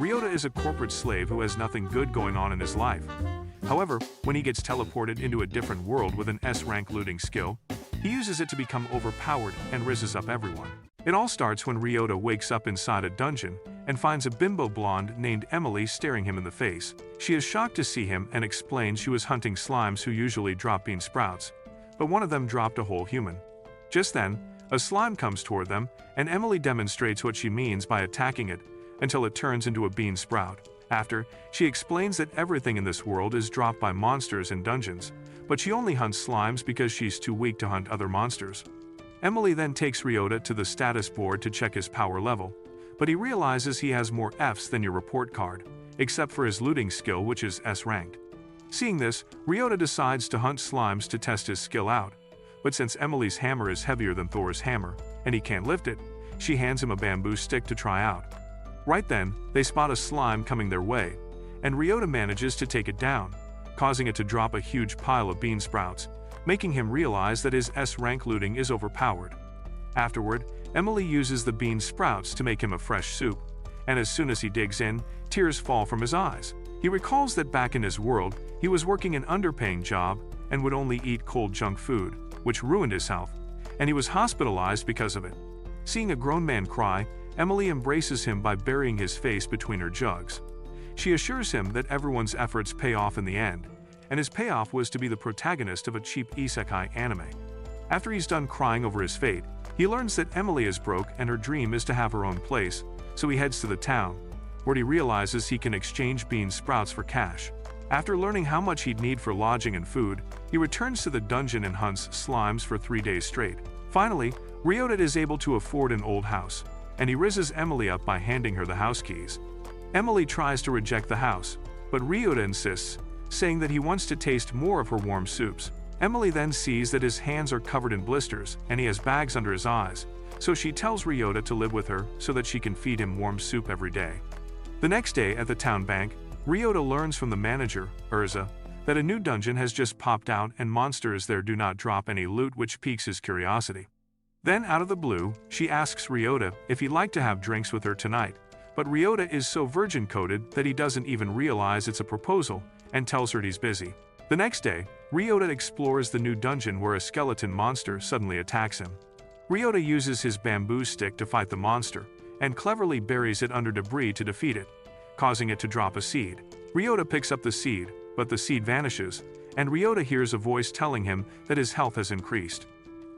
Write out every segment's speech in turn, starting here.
Ryota is a corporate slave who has nothing good going on in his life. However, when he gets teleported into a different world with an S-rank looting skill, he uses it to become overpowered and rizzes up everyone. It all starts when Ryota wakes up inside a dungeon and finds a bimbo blonde named Emily staring him in the face. She is shocked to see him and explains she was hunting slimes who usually drop bean sprouts, but one of them dropped a whole human. Just then, a slime comes toward them, and Emily demonstrates what she means by attacking it until it turns into a bean sprout. After, she explains that everything in this world is dropped by monsters in dungeons, but she only hunts slimes because she's too weak to hunt other monsters. Emily then takes Ryota to the status board to check his power level, but he realizes he has more Fs than your report card, except for his looting skill, which is S-ranked. Seeing this, Ryota decides to hunt slimes to test his skill out, but since Emily's hammer is heavier than Thor's hammer, and he can't lift it, she hands him a bamboo stick to try out. Right then, they spot a slime coming their way, and Ryota manages to take it down, causing it to drop a huge pile of bean sprouts, making him realize that his S-rank looting is overpowered. Afterward, Emily uses the bean sprouts to make him a fresh soup, and as soon as he digs in, tears fall from his eyes. He recalls that back in his world, he was working an underpaying job and would only eat cold junk food, which ruined his health, and he was hospitalized because of it. Seeing a grown man cry, Emily embraces him by burying his face between her jugs. She assures him that everyone's efforts pay off in the end, and his payoff was to be the protagonist of a cheap isekai anime. After he's done crying over his fate, he learns that Emily is broke and her dream is to have her own place, so he heads to the town, where he realizes he can exchange bean sprouts for cash. After learning how much he'd need for lodging and food, he returns to the dungeon and hunts slimes for 3 days straight. Finally, Ryota is able to afford an old house, and he rizzes Emily up by handing her the house keys. Emily tries to reject the house, but Ryota insists, saying that he wants to taste more of her warm soups. Emily then sees that his hands are covered in blisters and he has bags under his eyes, so she tells Ryota to live with her so that she can feed him warm soup every day. The next day at the town bank, Ryota learns from the manager, Urza, that a new dungeon has just popped out and monsters there do not drop any loot, which piques his curiosity. Then out of the blue, she asks Ryota if he'd like to have drinks with her tonight, but Ryota is so virgin-coded that he doesn't even realize it's a proposal and tells her he's busy. The next day, Ryota explores the new dungeon where a skeleton monster suddenly attacks him. Ryota uses his bamboo stick to fight the monster and cleverly buries it under debris to defeat it, causing it to drop a seed. Ryota picks up the seed, but the seed vanishes, and Ryota hears a voice telling him that his health has increased.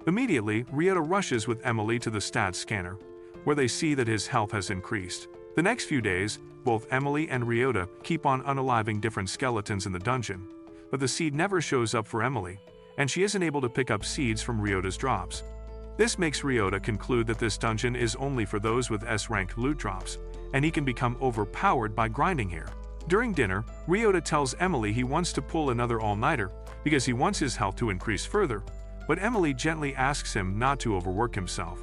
Immediately, Ryota rushes with Emily to the stats scanner, where they see that his health has increased. The next few days, both Emily and Ryota keep on unaliving different skeletons in the dungeon, but the seed never shows up for Emily, and she isn't able to pick up seeds from Ryota's drops. This makes Ryota conclude that this dungeon is only for those with S-rank loot drops, and he can become overpowered by grinding here. During dinner, Ryota tells Emily he wants to pull another all-nighter because he wants his health to increase further, but Emily gently asks him not to overwork himself.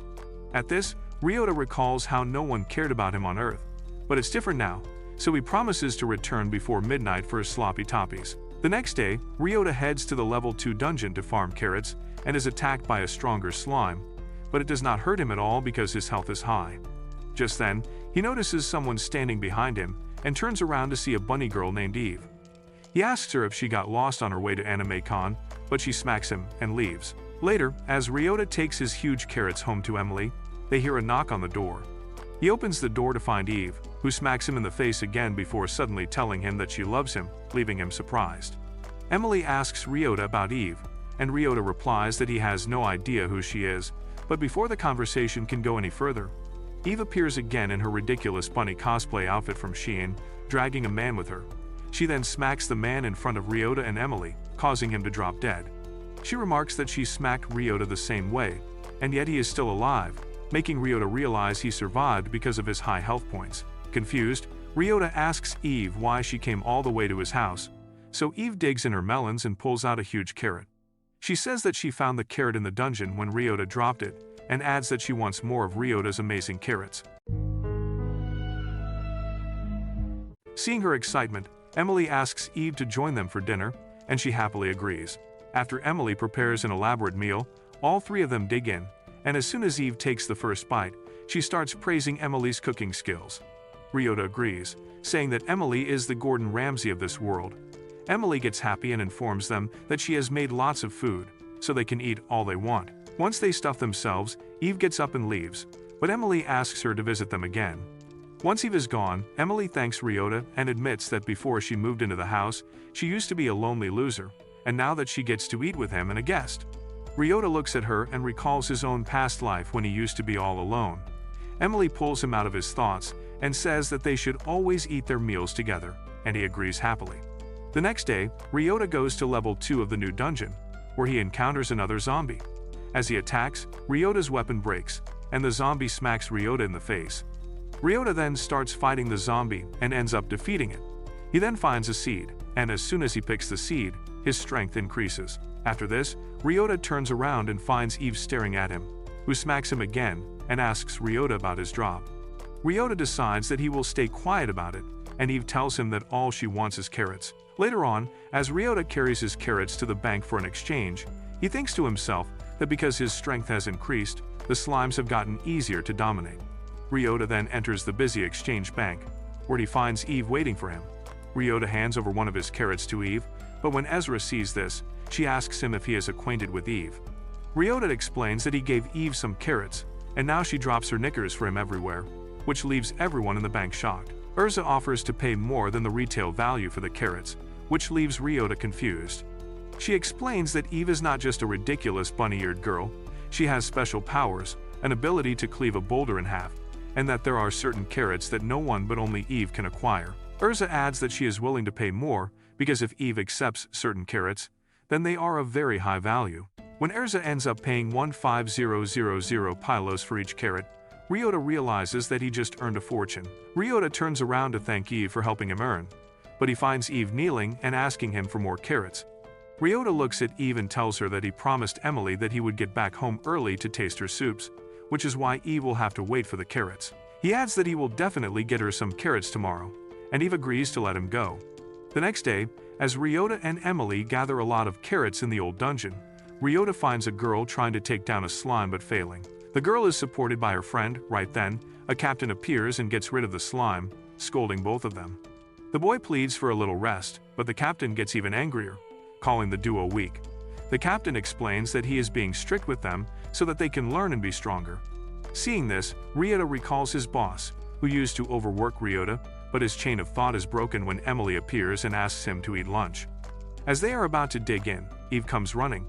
At this, Ryota recalls how no one cared about him on Earth, but it's different now, so he promises to return before midnight for his sloppy toppies. The next day, Ryota heads to the level 2 dungeon to farm carrots and is attacked by a stronger slime, but it does not hurt him at all because his health is high. Just then, he notices someone standing behind him and turns around to see a bunny girl named Eve. He asks her if she got lost on her way to Anime Con, but she smacks him and leaves. Later, as Ryota takes his huge carrots home to Emily, they hear a knock on the door. He opens the door to find Eve, who smacks him in the face again before suddenly telling him that she loves him, leaving him surprised. Emily asks Ryota about Eve, and Ryota replies that he has no idea who she is, but before the conversation can go any further, Eve appears again in her ridiculous bunny cosplay outfit from Shein, dragging a man with her. She then smacks the man in front of Ryota and Emily, causing him to drop dead. She remarks that she smacked Ryota the same way, and yet he is still alive, making Ryota realize he survived because of his high health points. Confused, Ryota asks Eve why she came all the way to his house, so Eve digs in her melons and pulls out a huge carrot. She says that she found the carrot in the dungeon when Ryota dropped it, and adds that she wants more of Ryota's amazing carrots. Seeing her excitement, Emily asks Eve to join them for dinner, and she happily agrees. After Emily prepares an elaborate meal, all three of them dig in, and as soon as Eve takes the first bite, she starts praising Emily's cooking skills. Ryota agrees, saying that Emily is the Gordon Ramsay of this world. Emily gets happy and informs them that she has made lots of food, so they can eat all they want. Once they stuff themselves, Eve gets up and leaves, but Emily asks her to visit them again. Once Eve is gone, Emily thanks Ryota and admits that before she moved into the house, she used to be a lonely loser, and now that she gets to eat with him and a guest. Ryota looks at her and recalls his own past life when he used to be all alone. Emily pulls him out of his thoughts and says that they should always eat their meals together, and he agrees happily. The next day, Ryota goes to level 2 of the new dungeon, where he encounters another zombie. As he attacks, Ryota's weapon breaks, and the zombie smacks Ryota in the face. Ryota then starts fighting the zombie and ends up defeating it. He then finds a seed, and as soon as he picks the seed, his strength increases. After this, Ryota turns around and finds Eve staring at him, who smacks him again and asks Ryota about his drop. Ryota decides that he will stay quiet about it, and Eve tells him that all she wants is carrots. Later on, as Ryota carries his carrots to the bank for an exchange, he thinks to himself that because his strength has increased, the slimes have gotten easier to dominate. Ryota then enters the busy exchange bank, where he finds Eve waiting for him. Ryota hands over one of his carrots to Eve, but when Ezra sees this, she asks him if he is acquainted with Eve. Ryota explains that he gave Eve some carrots, and now she drops her knickers for him everywhere, which leaves everyone in the bank shocked. Urza offers to pay more than the retail value for the carrots, which leaves Ryota confused. She explains that Eve is not just a ridiculous bunny-eared girl, she has special powers, an ability to cleave a boulder in half, and that there are certain carrots that no one but only Eve can acquire. Urza adds that she is willing to pay more, because if Eve accepts certain carrots, then they are of very high value. When Urza ends up paying 15000 pylos for each carrot, Ryota realizes that he just earned a fortune. Ryota turns around to thank Eve for helping him earn, but he finds Eve kneeling and asking him for more carrots. Ryota looks at Eve and tells her that he promised Emily that he would get back home early to taste her soups, which is why Eve will have to wait for the carrots. He adds that he will definitely get her some carrots tomorrow, and Eve agrees to let him go. The next day, as Ryota and Emily gather a lot of carrots in the old dungeon, Ryota finds a girl trying to take down a slime but failing. The girl is supported by her friend. Right then, a captain appears and gets rid of the slime, scolding both of them. The boy pleads for a little rest, but the captain gets even angrier, calling the duo weak. The captain explains that he is being strict with them so that they can learn and be stronger. Seeing this, Ryota recalls his boss, who used to overwork Ryota, but his chain of thought is broken when Emily appears and asks him to eat lunch. As they are about to dig in, Eve comes running,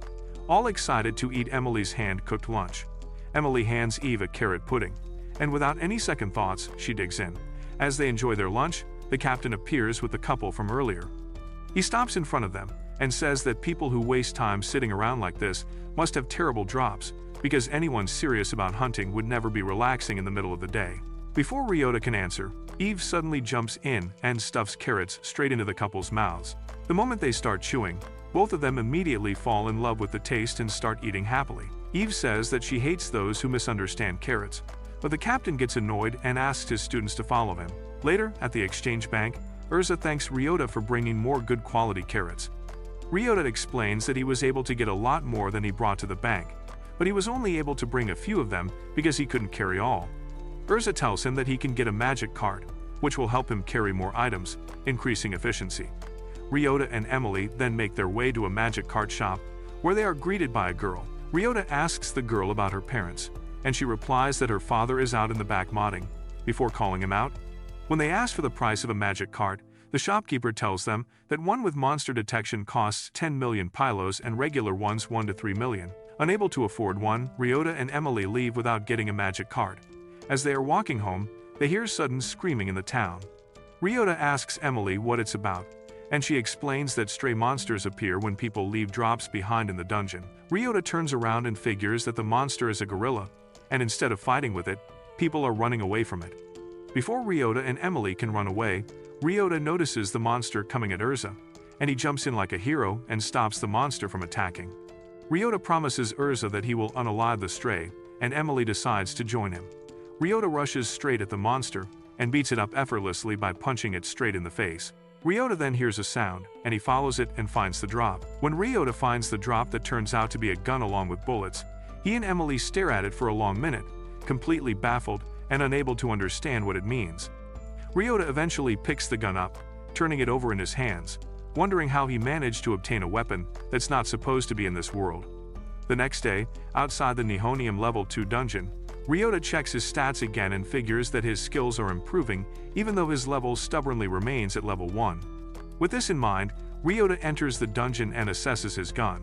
all excited to eat Emily's hand-cooked lunch. Emily hands Eve a carrot pudding, and without any second thoughts, she digs in. As they enjoy their lunch, the captain appears with the couple from earlier. He stops in front of them and says that people who waste time sitting around like this must have terrible drops, because anyone serious about hunting would never be relaxing in the middle of the day. Before Ryota can answer, Eve suddenly jumps in and stuffs carrots straight into the couple's mouths. The moment they start chewing, both of them immediately fall in love with the taste and start eating happily. Eve says that she hates those who misunderstand carrots, but the captain gets annoyed and asks his students to follow him. Later, at the exchange bank, Urza thanks Ryota for bringing more good quality carrots. Ryota explains that he was able to get a lot more than he brought to the bank, but he was only able to bring a few of them because he couldn't carry all. Urza tells him that he can get a magic cart, which will help him carry more items, increasing efficiency. Ryota and Emily then make their way to a magic cart shop, where they are greeted by a girl. Ryota asks the girl about her parents, and she replies that her father is out in the back modding, before calling him out. When they ask for the price of a magic cart, the shopkeeper tells them that one with monster detection costs 10 million pylos and regular ones 1 to 3 million. Unable to afford one, Ryota and Emily leave without getting a magic cart. As they are walking home, they hear sudden screaming in the town. Ryota asks Emily what it's about, and she explains that stray monsters appear when people leave drops behind in the dungeon. Ryota turns around and figures that the monster is a gorilla, and instead of fighting with it, people are running away from it. Before Ryota and Emily can run away, Ryota notices the monster coming at Urza, and he jumps in like a hero and stops the monster from attacking. Ryota promises Urza that he will unalive the stray, and Emily decides to join him. Ryota rushes straight at the monster and beats it up effortlessly by punching it straight in the face. Ryota then hears a sound, and he follows it and finds the drop. When Ryota finds the drop that turns out to be a gun along with bullets, he and Emily stare at it for a long minute, completely baffled and unable to understand what it means. Ryota eventually picks the gun up, turning it over in his hands, wondering how he managed to obtain a weapon that's not supposed to be in this world. The next day, outside the Nihonium Level 2 dungeon, Ryota checks his stats again and figures that his skills are improving even though his level stubbornly remains at level 1. With this in mind, Ryota enters the dungeon and assesses his gun.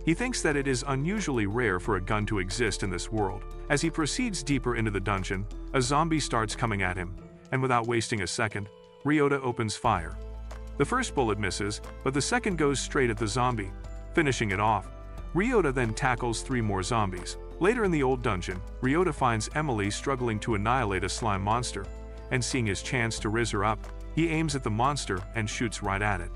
He thinks that it is unusually rare for a gun to exist in this world. As he proceeds deeper into the dungeon, a zombie starts coming at him, and without wasting a second, Ryota opens fire. The first bullet misses, but the second goes straight at the zombie, finishing it off. Ryota then tackles 3 more zombies. Later in the old dungeon, Ryota finds Emily struggling to annihilate a slime monster, and seeing his chance to rizz her up, he aims at the monster and shoots right at it.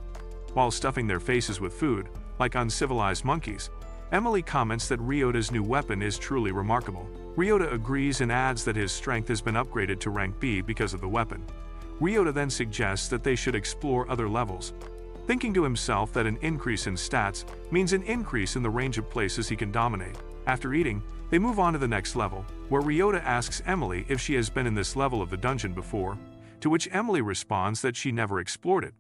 While stuffing their faces with food, like uncivilized monkeys, Emily comments that Ryota's new weapon is truly remarkable. Ryota agrees and adds that his strength has been upgraded to rank B because of the weapon. Ryota then suggests that they should explore other levels, thinking to himself that an increase in stats means an increase in the range of places he can dominate. After eating, they move on to the next level, where Ryota asks Emily if she has been in this level of the dungeon before, to which Emily responds that she never explored it.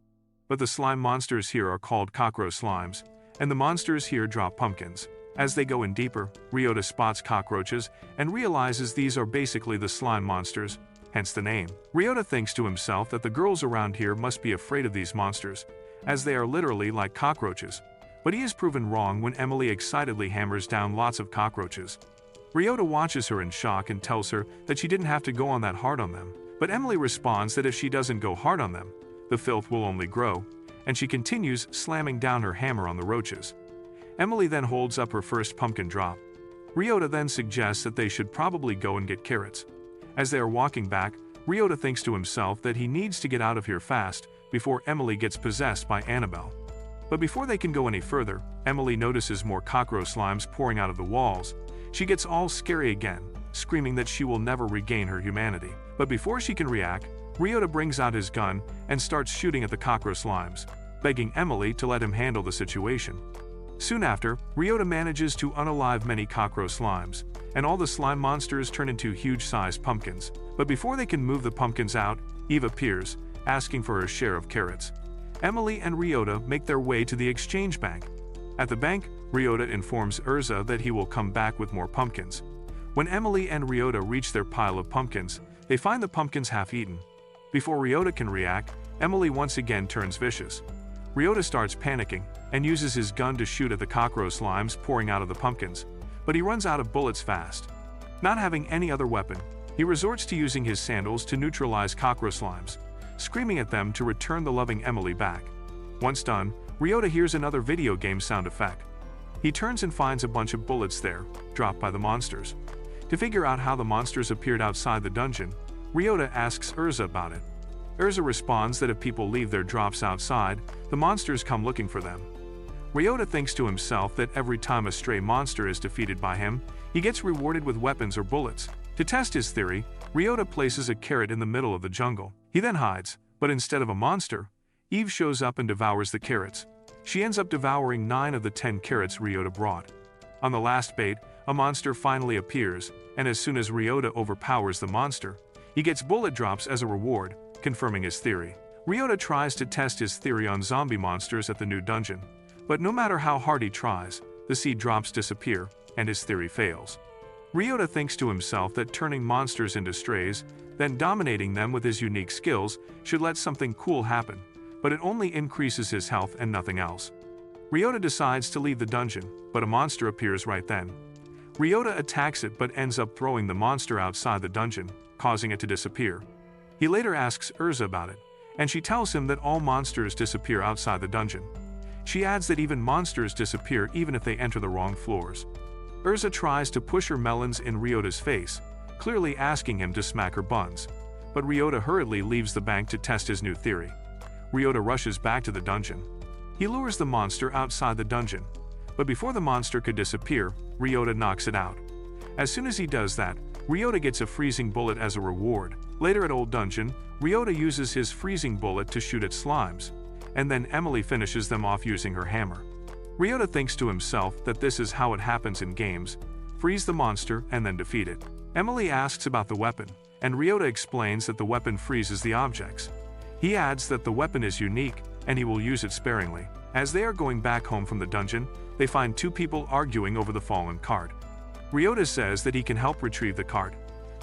But the slime monsters here are called cockroach slimes, and the monsters here drop pumpkins. As they go in deeper, Ryota spots cockroaches and realizes these are basically the slime monsters, hence the name. Ryota thinks to himself that the girls around here must be afraid of these monsters, as they are literally like cockroaches. But he is proven wrong when Emily excitedly hammers down lots of cockroaches. Ryota watches her in shock and tells her that she didn't have to go on that hard on them. But Emily responds that if she doesn't go hard on them, the filth will only grow, and she continues slamming down her hammer on the roaches. Emily then holds up her first pumpkin drop. Ryota then suggests that they should probably go and get carrots. As they are walking back, Ryota thinks to himself that he needs to get out of here fast before Emily gets possessed by Annabelle. But before they can go any further, Emily notices more cockroach slimes pouring out of the walls. She gets all scary again, screaming that she will never regain her humanity. But before she can react, Ryota brings out his gun and starts shooting at the cockroach slimes, begging Emily to let him handle the situation. Soon after, Ryota manages to unalive many cockroach slimes, and all the slime monsters turn into huge-sized pumpkins. But before they can move the pumpkins out, Eve appears, asking for her share of carrots. Emily and Ryota make their way to the exchange bank. At the bank, Ryota informs Urza that he will come back with more pumpkins. When Emily and Ryota reach their pile of pumpkins, they find the pumpkins half-eaten. Before Ryota can react, Emily once again turns vicious. Ryota starts panicking and uses his gun to shoot at the cockroach slimes pouring out of the pumpkins, but he runs out of bullets fast. Not having any other weapon, he resorts to using his sandals to neutralize cockroach slimes, screaming at them to return the loving Emily back. Once done, Ryota hears another video game sound effect. He turns and finds a bunch of bullets there, dropped by the monsters. To figure out how the monsters appeared outside the dungeon, Ryota asks Urza about it. Urza responds that if people leave their drops outside, the monsters come looking for them. Ryota thinks to himself that every time a stray monster is defeated by him, he gets rewarded with weapons or bullets. To test his theory, Ryota places a carrot in the middle of the jungle. He then hides, but instead of a monster, Eve shows up and devours the carrots. She ends up devouring 9 of the 10 carrots Ryota brought. On the last bait, a monster finally appears, and as soon as Ryota overpowers the monster, he gets bullet drops as a reward, confirming his theory. Ryota tries to test his theory on zombie monsters at the new dungeon, but no matter how hard he tries, the seed drops disappear, and his theory fails. Ryota thinks to himself that turning monsters into strays, then dominating them with his unique skills, should let something cool happen, but it only increases his health and nothing else. Ryota decides to leave the dungeon, but a monster appears right then. Ryota attacks it but ends up throwing the monster outside the dungeon, causing it to disappear. He later asks Urza about it, and she tells him that all monsters disappear outside the dungeon. She adds that even monsters disappear even if they enter the wrong floors. Urza tries to push her melons in Ryota's face, clearly asking him to smack her buns, but Ryota hurriedly leaves the bank to test his new theory. Ryota rushes back to the dungeon. He lures the monster outside the dungeon, but before the monster could disappear, Ryota knocks it out. As soon as he does that, Ryota gets a freezing bullet as a reward. Later at Old Dungeon, Ryota uses his freezing bullet to shoot at slimes, and then Emily finishes them off using her hammer. Ryota thinks to himself that this is how it happens in games: freeze the monster and then defeat it. Emily asks about the weapon, and Ryota explains that the weapon freezes the objects. He adds that the weapon is unique, and he will use it sparingly. As they are going back home from the dungeon, they find two people arguing over the fallen cart. Ryota says that he can help retrieve the cart,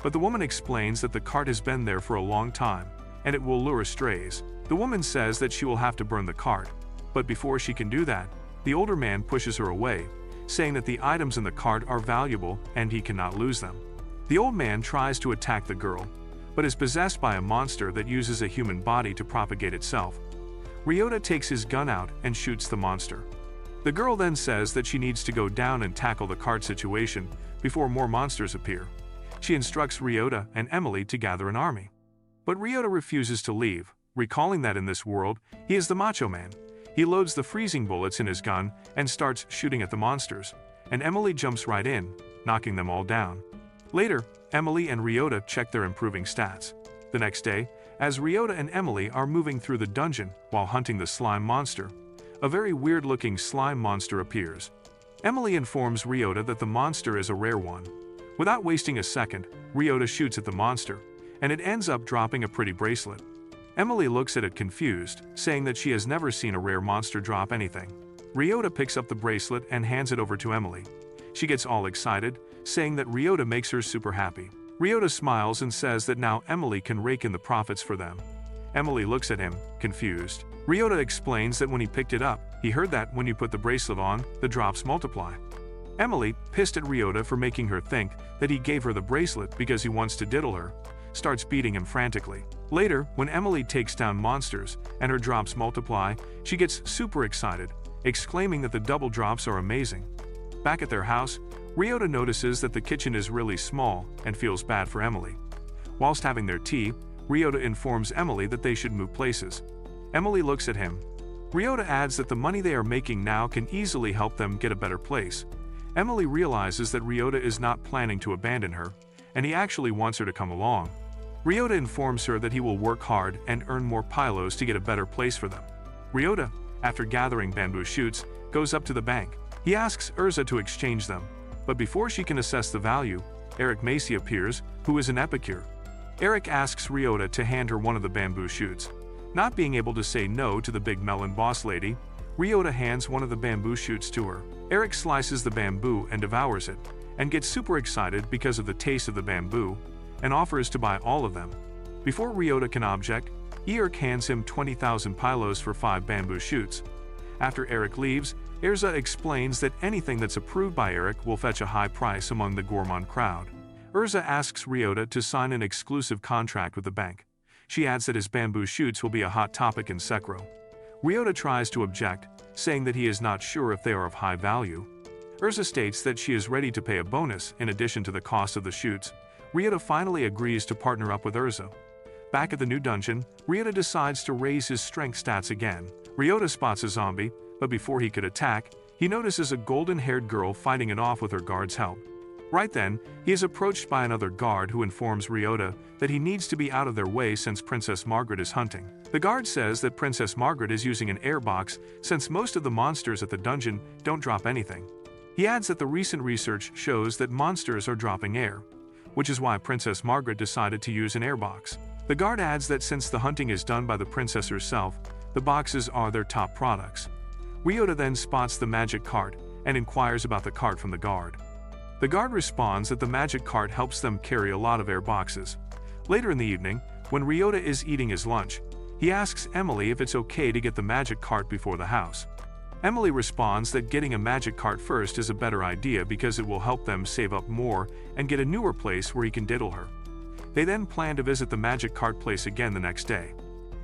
but the woman explains that the cart has been there for a long time, and it will lure strays. The woman says that she will have to burn the cart, but before she can do that, the older man pushes her away, saying that the items in the cart are valuable and he cannot lose them. The old man tries to attack the girl, but is possessed by a monster that uses a human body to propagate itself. Ryota takes his gun out and shoots the monster. The girl then says that she needs to go down and tackle the cart situation before more monsters appear. She instructs Ryota and Emily to gather an army. But Ryota refuses to leave, recalling that in this world, he is the macho man. He loads the freezing bullets in his gun and starts shooting at the monsters, and Emily jumps right in, knocking them all down. Later, Emily and Ryota check their improving stats. The next day, as Ryota and Emily are moving through the dungeon while hunting the slime monster, a very weird-looking slime monster appears. Emily informs Ryota that the monster is a rare one. Without wasting a second, Ryota shoots at the monster, and it ends up dropping a pretty bracelet. Emily looks at it confused, saying that she has never seen a rare monster drop anything. Ryota picks up the bracelet and hands it over to Emily. She gets all excited, saying that Ryota makes her super happy. Ryota smiles and says that now Emily can rake in the profits for them. Emily looks at him, confused. Ryota explains that when he picked it up, he heard that when you put the bracelet on, the drops multiply. Emily, pissed at Ryota for making her think that he gave her the bracelet because he wants to diddle her, starts beating him frantically. Later, when Emily takes down monsters and her drops multiply, she gets super excited, exclaiming that the double drops are amazing. Back at their house, Ryota notices that the kitchen is really small and feels bad for Emily. Whilst having their tea, Ryota informs Emily that they should move places. Emily looks at him. Ryota adds that the money they are making now can easily help them get a better place. Emily realizes that Ryota is not planning to abandon her, and he actually wants her to come along. Ryota informs her that he will work hard and earn more pylos to get a better place for them. Ryota, after gathering bamboo shoots, goes up to the bank. He asks Urza to exchange them, but before she can assess the value, Eric Macy appears, who is an epicure. Eric asks Ryota to hand her one of the bamboo shoots. Not being able to say no to the big melon boss lady, Ryota hands one of the bamboo shoots to her. Eric slices the bamboo and devours it, and gets super excited because of the taste of the bamboo, and offers to buy all of them. Before Ryota can object, Eric hands him 20,000 pylos for 5 bamboo shoots. After Eric leaves, Urza explains that anything that's approved by Eric will fetch a high price among the gourmand crowd. Urza asks Ryota to sign an exclusive contract with the bank. She adds that his bamboo shoots will be a hot topic in Sekiro. Ryota tries to object, saying that he is not sure if they are of high value. Urza states that she is ready to pay a bonus in addition to the cost of the shoots. Ryota finally agrees to partner up with Urza. Back at the new dungeon, Ryota decides to raise his strength stats again. Ryota spots a zombie, but before he could attack, he notices a golden-haired girl fighting it off with her guard's help. Right then, he is approached by another guard who informs Ryota that he needs to be out of their way since Princess Margaret is hunting. The guard says that Princess Margaret is using an air box since most of the monsters at the dungeon don't drop anything. He adds that the recent research shows that monsters are dropping air, which is why Princess Margaret decided to use an air box. The guard adds that since the hunting is done by the princess herself, the boxes are their top products. Ryota then spots the magic cart and inquires about the cart from the guard. The guard responds that the magic cart helps them carry a lot of air boxes. Later in the evening, when Ryota is eating his lunch, he asks Emily if it's okay to get the magic cart before the house. Emily responds that getting a magic cart first is a better idea because it will help them save up more and get a newer place where he can diddle her. They then plan to visit the magic cart place again the next day.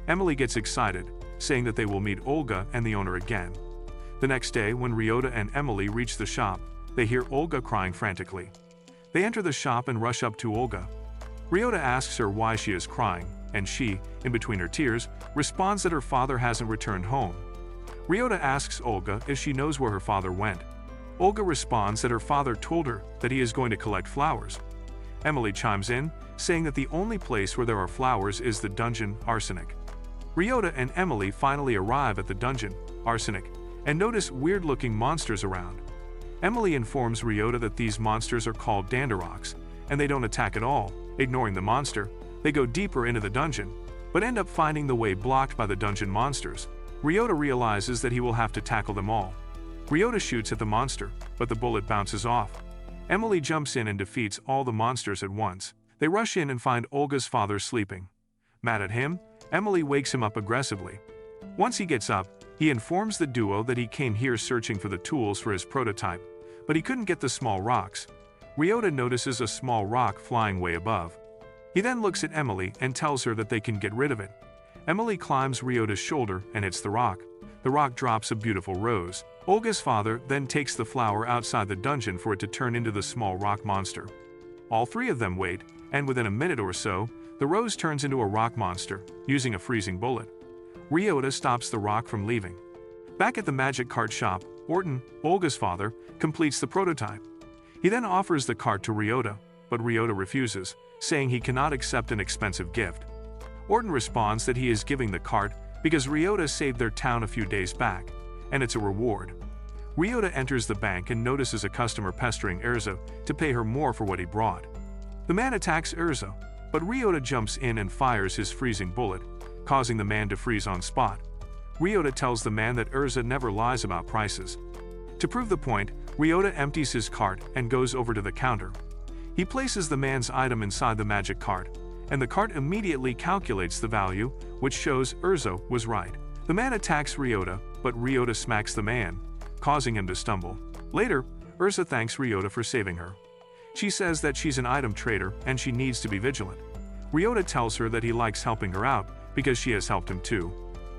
Emily gets excited, saying that they will meet Olga and the owner again. The next day, when Ryota and Emily reach the shop, they hear Olga crying frantically. They enter the shop and rush up to Olga. Ryota asks her why she is crying, and she, in between her tears, responds that her father hasn't returned home. Ryota asks Olga if she knows where her father went. Olga responds that her father told her that he is going to collect flowers. Emily chimes in, saying that the only place where there are flowers is the dungeon, Arsenic. Ryota and Emily finally arrive at the dungeon, Arsenic, and notice weird-looking monsters around. Emily informs Ryota that these monsters are called Dandaroks, and they don't attack at all. Ignoring the monster, they go deeper into the dungeon, but end up finding the way blocked by the dungeon monsters. Ryota realizes that he will have to tackle them all. Ryota shoots at the monster, but the bullet bounces off. Emily jumps in and defeats all the monsters at once. They rush in and find Olga's father sleeping. Mad at him, Emily wakes him up aggressively. Once he gets up, he informs the duo that he came here searching for the tools for his prototype, but he couldn't get the small rocks. Ryota notices a small rock flying way above. He then looks at Emily and tells her that they can get rid of it. Emily climbs Ryota's shoulder and hits the rock. The rock drops a beautiful rose. Olga's father then takes the flower outside the dungeon for it to turn into the small rock monster. All three of them wait, and within a minute or so, the rose turns into a rock monster, using a freezing bullet. Ryota stops the rock from leaving. Back at the magic cart shop, Orton, Olga's father, completes the prototype. He then offers the cart to Ryota, but Ryota refuses, saying he cannot accept an expensive gift. Orton responds that he is giving the cart because Ryota saved their town a few days back, and it's a reward. Ryota enters the bank and notices a customer pestering Erza to pay her more for what he brought. The man attacks Erza, but Ryota jumps in and fires his freezing bullet, causing the man to freeze on spot. Ryota tells the man that Erza never lies about prices. To prove the point, Ryota empties his cart and goes over to the counter. He places the man's item inside the magic cart, and the cart immediately calculates the value, which shows Erza was right. The man attacks Ryota, but Ryota smacks the man, causing him to stumble. Later, Erza thanks Ryota for saving her. She says that she's an item trader and she needs to be vigilant. Ryota tells her that he likes helping her out because she has helped him too.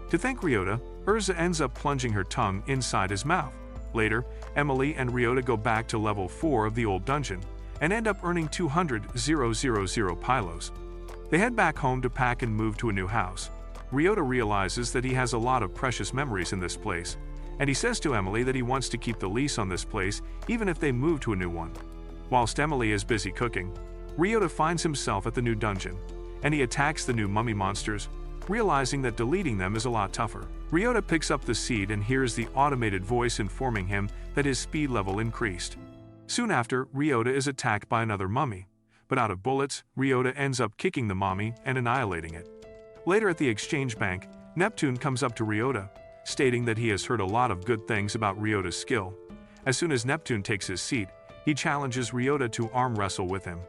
To thank Ryota, Erza ends up plunging her tongue inside his mouth. Later, Emily and Ryota go back to level 4 of the old dungeon and end up earning 200,000 pylos. They head back home to pack and move to a new house. Ryota realizes that he has a lot of precious memories in this place, and he says to Emily that he wants to keep the lease on this place even if they move to a new one. Whilst Emily is busy cooking, Ryota finds himself at the new dungeon, and he attacks the new mummy monsters, realizing that deleting them is a lot tougher. Ryota picks up the seed and hears the automated voice informing him that his speed level increased. Soon after, Ryota is attacked by another mummy, but out of bullets, Ryota ends up kicking the mummy and annihilating it. Later at the exchange bank, Neptune comes up to Ryota, stating that he has heard a lot of good things about Ryota's skill. As soon as Neptune takes his seat, he challenges Ryota to arm wrestle with him.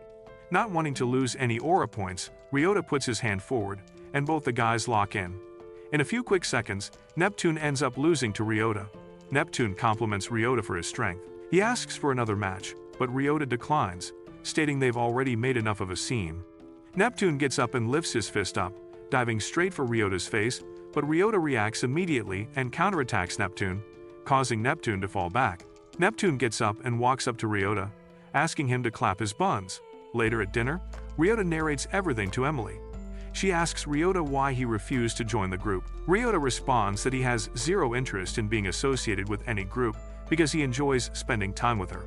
Not wanting to lose any aura points, Ryota puts his hand forward, and both the guys lock in. In a few quick seconds, Neptune ends up losing to Ryota. Neptune compliments Ryota for his strength. He asks for another match, but Ryota declines, stating they've already made enough of a scene. Neptune gets up and lifts his fist up, diving straight for Ryota's face, but Ryota reacts immediately and counterattacks Neptune, causing Neptune to fall back. Neptune gets up and walks up to Ryota, asking him to clap his buns. Later at dinner, Ryota narrates everything to Emily. She asks Ryota why he refused to join the group. Ryota responds that he has zero interest in being associated with any group because he enjoys spending time with her.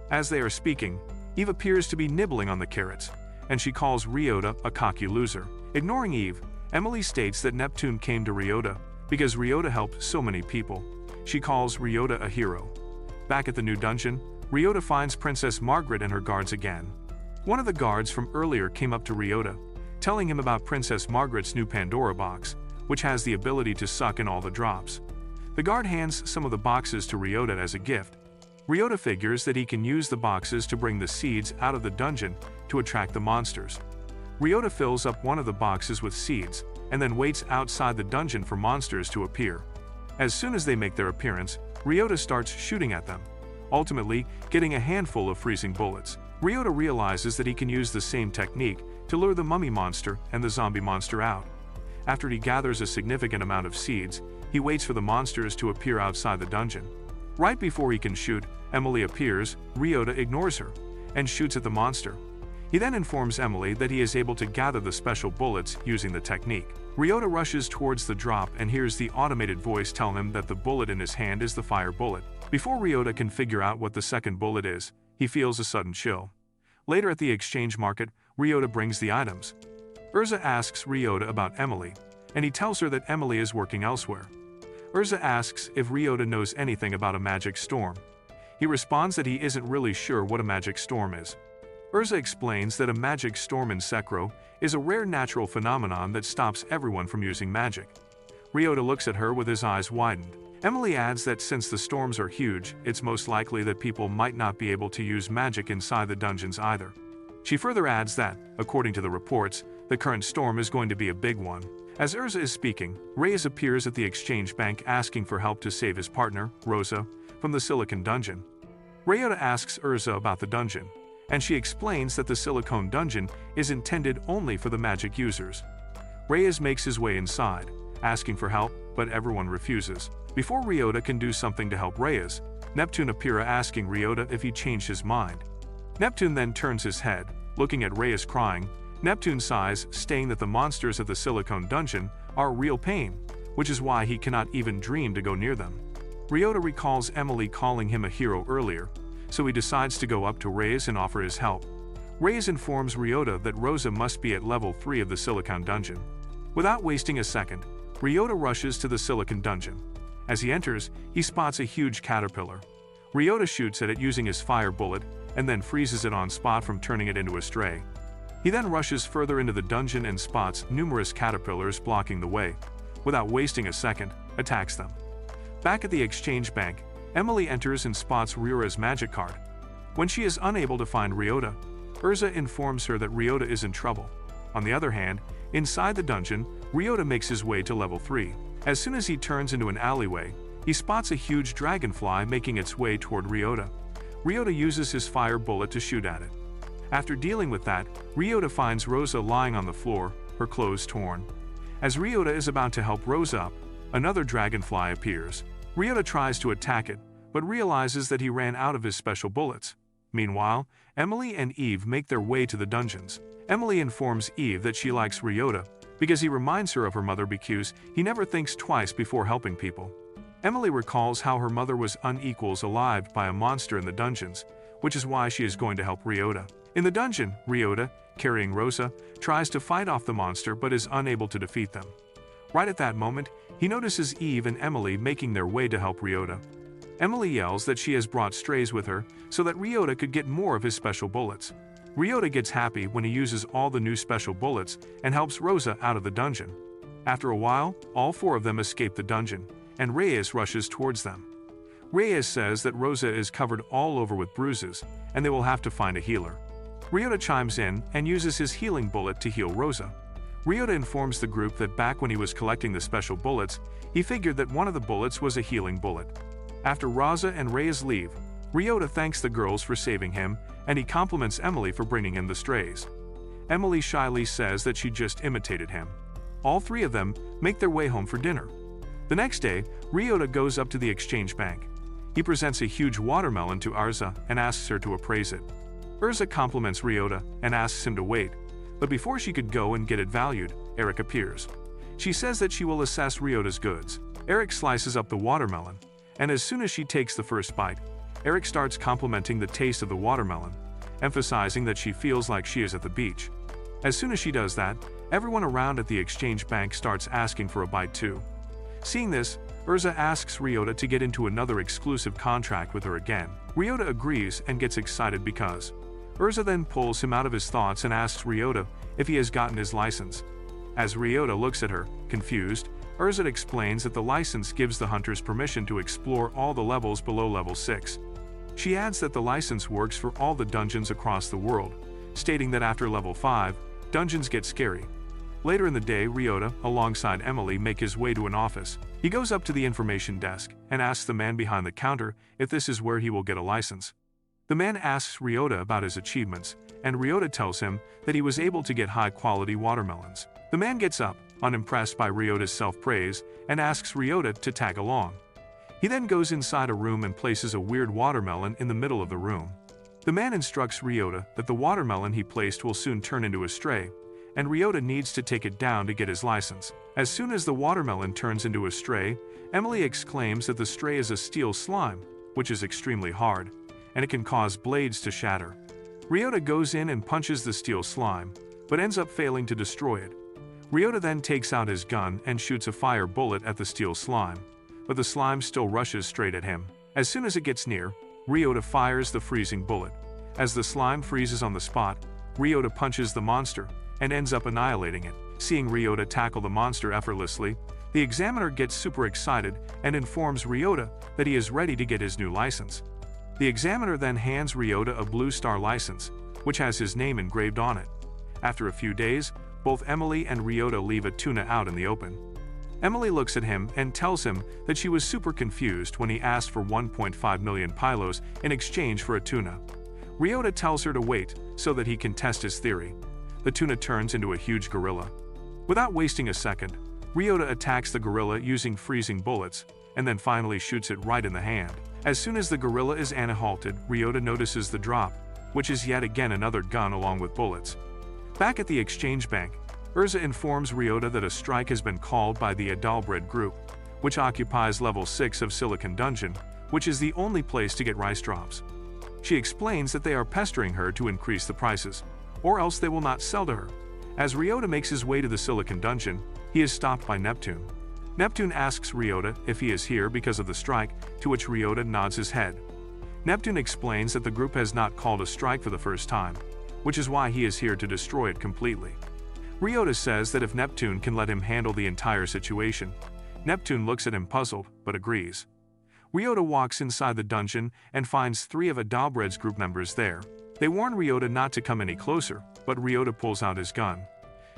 As they are speaking, Eve appears to be nibbling on the carrots, and she calls Ryota a cocky loser. Ignoring Eve, Emily states that Neptune came to Ryota because Ryota helped so many people. She calls Ryota a hero. Back at the new dungeon, Ryota finds Princess Margaret and her guards again. One of the guards from earlier came up to Ryota, telling him about Princess Margaret's new Pandora box, which has the ability to suck in all the drops. The guard hands some of the boxes to Ryota as a gift. Ryota figures that he can use the boxes to bring the seeds out of the dungeon to attract the monsters. Ryota fills up one of the boxes with seeds, and then waits outside the dungeon for monsters to appear. As soon as they make their appearance, Ryota starts shooting at them, ultimately getting a handful of freezing bullets. Ryota realizes that he can use the same technique to lure the mummy monster and the zombie monster out. After he gathers a significant amount of seeds, he waits for the monsters to appear outside the dungeon. Right before he can shoot, Emily appears. Ryota ignores her and shoots at the monster. He then informs Emily that he is able to gather the special bullets using the technique. Ryota rushes towards the drop and hears the automated voice tell him that the bullet in his hand is the fire bullet. Before Ryota can figure out what the second bullet is, he feels a sudden chill. Later at the exchange market, Ryota brings the items. Erza asks Ryota about Emily, and he tells her that Emily is working elsewhere. Erza asks if Ryota knows anything about a magic storm. He responds that he isn't really sure what a magic storm is. Urza explains that a magic storm in Sekiro is a rare natural phenomenon that stops everyone from using magic. Ryota looks at her with his eyes widened. Emily adds that since the storms are huge, it's most likely that people might not be able to use magic inside the dungeons either. She further adds that, according to the reports, the current storm is going to be a big one. As Urza is speaking, Reyes appears at the exchange bank asking for help to save his partner, Rosa, from the Silicon Dungeon. Ryota asks Urza about the dungeon, and she explains that the Silicon Dungeon is intended only for the magic users. Reyes makes his way inside, asking for help, but everyone refuses. Before Ryota can do something to help Reyes, Neptune appears asking Ryota if he changed his mind. Neptune then turns his head, looking at Reyes crying. Neptune sighs, stating that the monsters of the Silicon Dungeon are a real pain, which is why he cannot even dream to go near them. Ryota recalls Emily calling him a hero earlier, so he decides to go up to Reyes and offer his help. Reyes informs Ryota that Rosa must be at level 3 of the Silicon Dungeon. Without wasting a second, Ryota rushes to the Silicon Dungeon. As he enters, he spots a huge caterpillar. Ryota shoots at it using his fire bullet, and then freezes it on spot from turning it into a stray. He then rushes further into the dungeon and spots numerous caterpillars blocking the way. Without wasting a second, attacks them. Back at the exchange bank, Emily enters and spots Ryora's magic card. When she is unable to find Ryota, Urza informs her that Ryota is in trouble. On the other hand, inside the dungeon, Ryota makes his way to level 3. As soon as he turns into an alleyway, he spots a huge dragonfly making its way toward Ryota. Ryota uses his fire bullet to shoot at it. After dealing with that, Ryota finds Rosa lying on the floor, her clothes torn. As Ryota is about to help Rosa up, another dragonfly appears. Ryota tries to attack it, but realizes that he ran out of his special bullets. Meanwhile, Emily and Eve make their way to the dungeons. Emily informs Eve that she likes Ryota because he reminds her of her mother because he never thinks twice before helping people. Emily recalls how her mother was unequals alive by a monster in the dungeons, which is why she is going to help Ryota. In the dungeon, Ryota, carrying Rosa, tries to fight off the monster but is unable to defeat them. Right at that moment, he notices Eve and Emily making their way to help Ryota. Emily yells that she has brought strays with her so that Ryota could get more of his special bullets. Ryota gets happy when he uses all the new special bullets and helps Rosa out of the dungeon. After a while, all 4 of them escape the dungeon, and Reyes rushes towards them. Reyes says that Rosa is covered all over with bruises, and they will have to find a healer. Ryota chimes in and uses his healing bullet to heal Rosa. Ryota informs the group that back when he was collecting the special bullets, he figured that one of the bullets was a healing bullet. After Rosa and Reyes leave, Ryota thanks the girls for saving him, and he compliments Emily for bringing him the strays. Emily shyly says that she just imitated him. All 3 of them make their way home for dinner. The next day, Ryota goes up to the exchange bank. He presents a huge watermelon to Urza and asks her to appraise it. Urza compliments Ryota and asks him to wait, but before she could go and get it valued, Eric appears. She says that she will assess Ryota's goods. Eric slices up the watermelon, and as soon as she takes the first bite, Eric starts complimenting the taste of the watermelon, emphasizing that she feels like she is at the beach. As soon as she does that, everyone around at the exchange bank starts asking for a bite too. Seeing this, Urza asks Ryota to get into another exclusive contract with her again. Ryota agrees and gets excited because Urza then pulls him out of his thoughts and asks Ryota if he has gotten his license. As Ryota looks at her, confused, Urza explains that the license gives the hunters permission to explore all the levels below level 6. She adds that the license works for all the dungeons across the world, stating that after level 5, dungeons get scary. Later in the day, Ryota, alongside Emily, make his way to an office. He goes up to the information desk and asks the man behind the counter if this is where he will get a license. The man asks Ryota about his achievements, and Ryota tells him that he was able to get high-quality watermelons. The man gets up, unimpressed by Ryota's self-praise, and asks Ryota to tag along. He then goes inside a room and places a weird watermelon in the middle of the room. The man instructs Ryota that the watermelon he placed will soon turn into a stray, and Ryota needs to take it down to get his license. As soon as the watermelon turns into a stray, Emily exclaims that the stray is a steel slime, which is extremely hard, and it can cause blades to shatter. Ryota goes in and punches the steel slime, but ends up failing to destroy it. Ryota then takes out his gun and shoots a fire bullet at the steel slime, but the slime still rushes straight at him. As soon as it gets near, Ryota fires the freezing bullet, As the slime freezes on the spot, Ryota punches the monster and ends up annihilating it. Seeing Ryota tackle the monster effortlessly, the examiner gets super excited and informs Ryota that he is ready to get his new license. The examiner then hands Ryota a blue star license, which has his name engraved on it. After a few days, both Emily and Ryota leave a tuna out in the open. Emily looks at him and tells him that she was super confused when he asked for 1.5 million pylos in exchange for a tuna. Ryota tells her to wait so that he can test his theory. The tuna turns into a huge gorilla. Without wasting a second, Ryota attacks the gorilla using freezing bullets, and then finally shoots it right in the hand. As soon as the gorilla is annihilated, Ryota notices the drop, which is yet again another gun along with bullets. Back at the exchange bank, Urza informs Ryota that a strike has been called by the Adalbred group, which occupies level 6 of Silicon Dungeon, which is the only place to get rice drops. She explains that they are pestering her to increase the prices, or else they will not sell to her. As Ryota makes his way to the Silicon Dungeon, he is stopped by Neptune. Neptune asks Ryota if he is here because of the strike, to which Ryota nods his head. Neptune explains that the group has not called a strike for the first time, which is why he is here to destroy it completely. Ryota says that if Neptune can let him handle the entire situation. Neptune looks at him puzzled, but agrees. Ryota walks inside the dungeon and finds 3 of Adalbred's group members there. They warn Ryota not to come any closer, but Ryota pulls out his gun.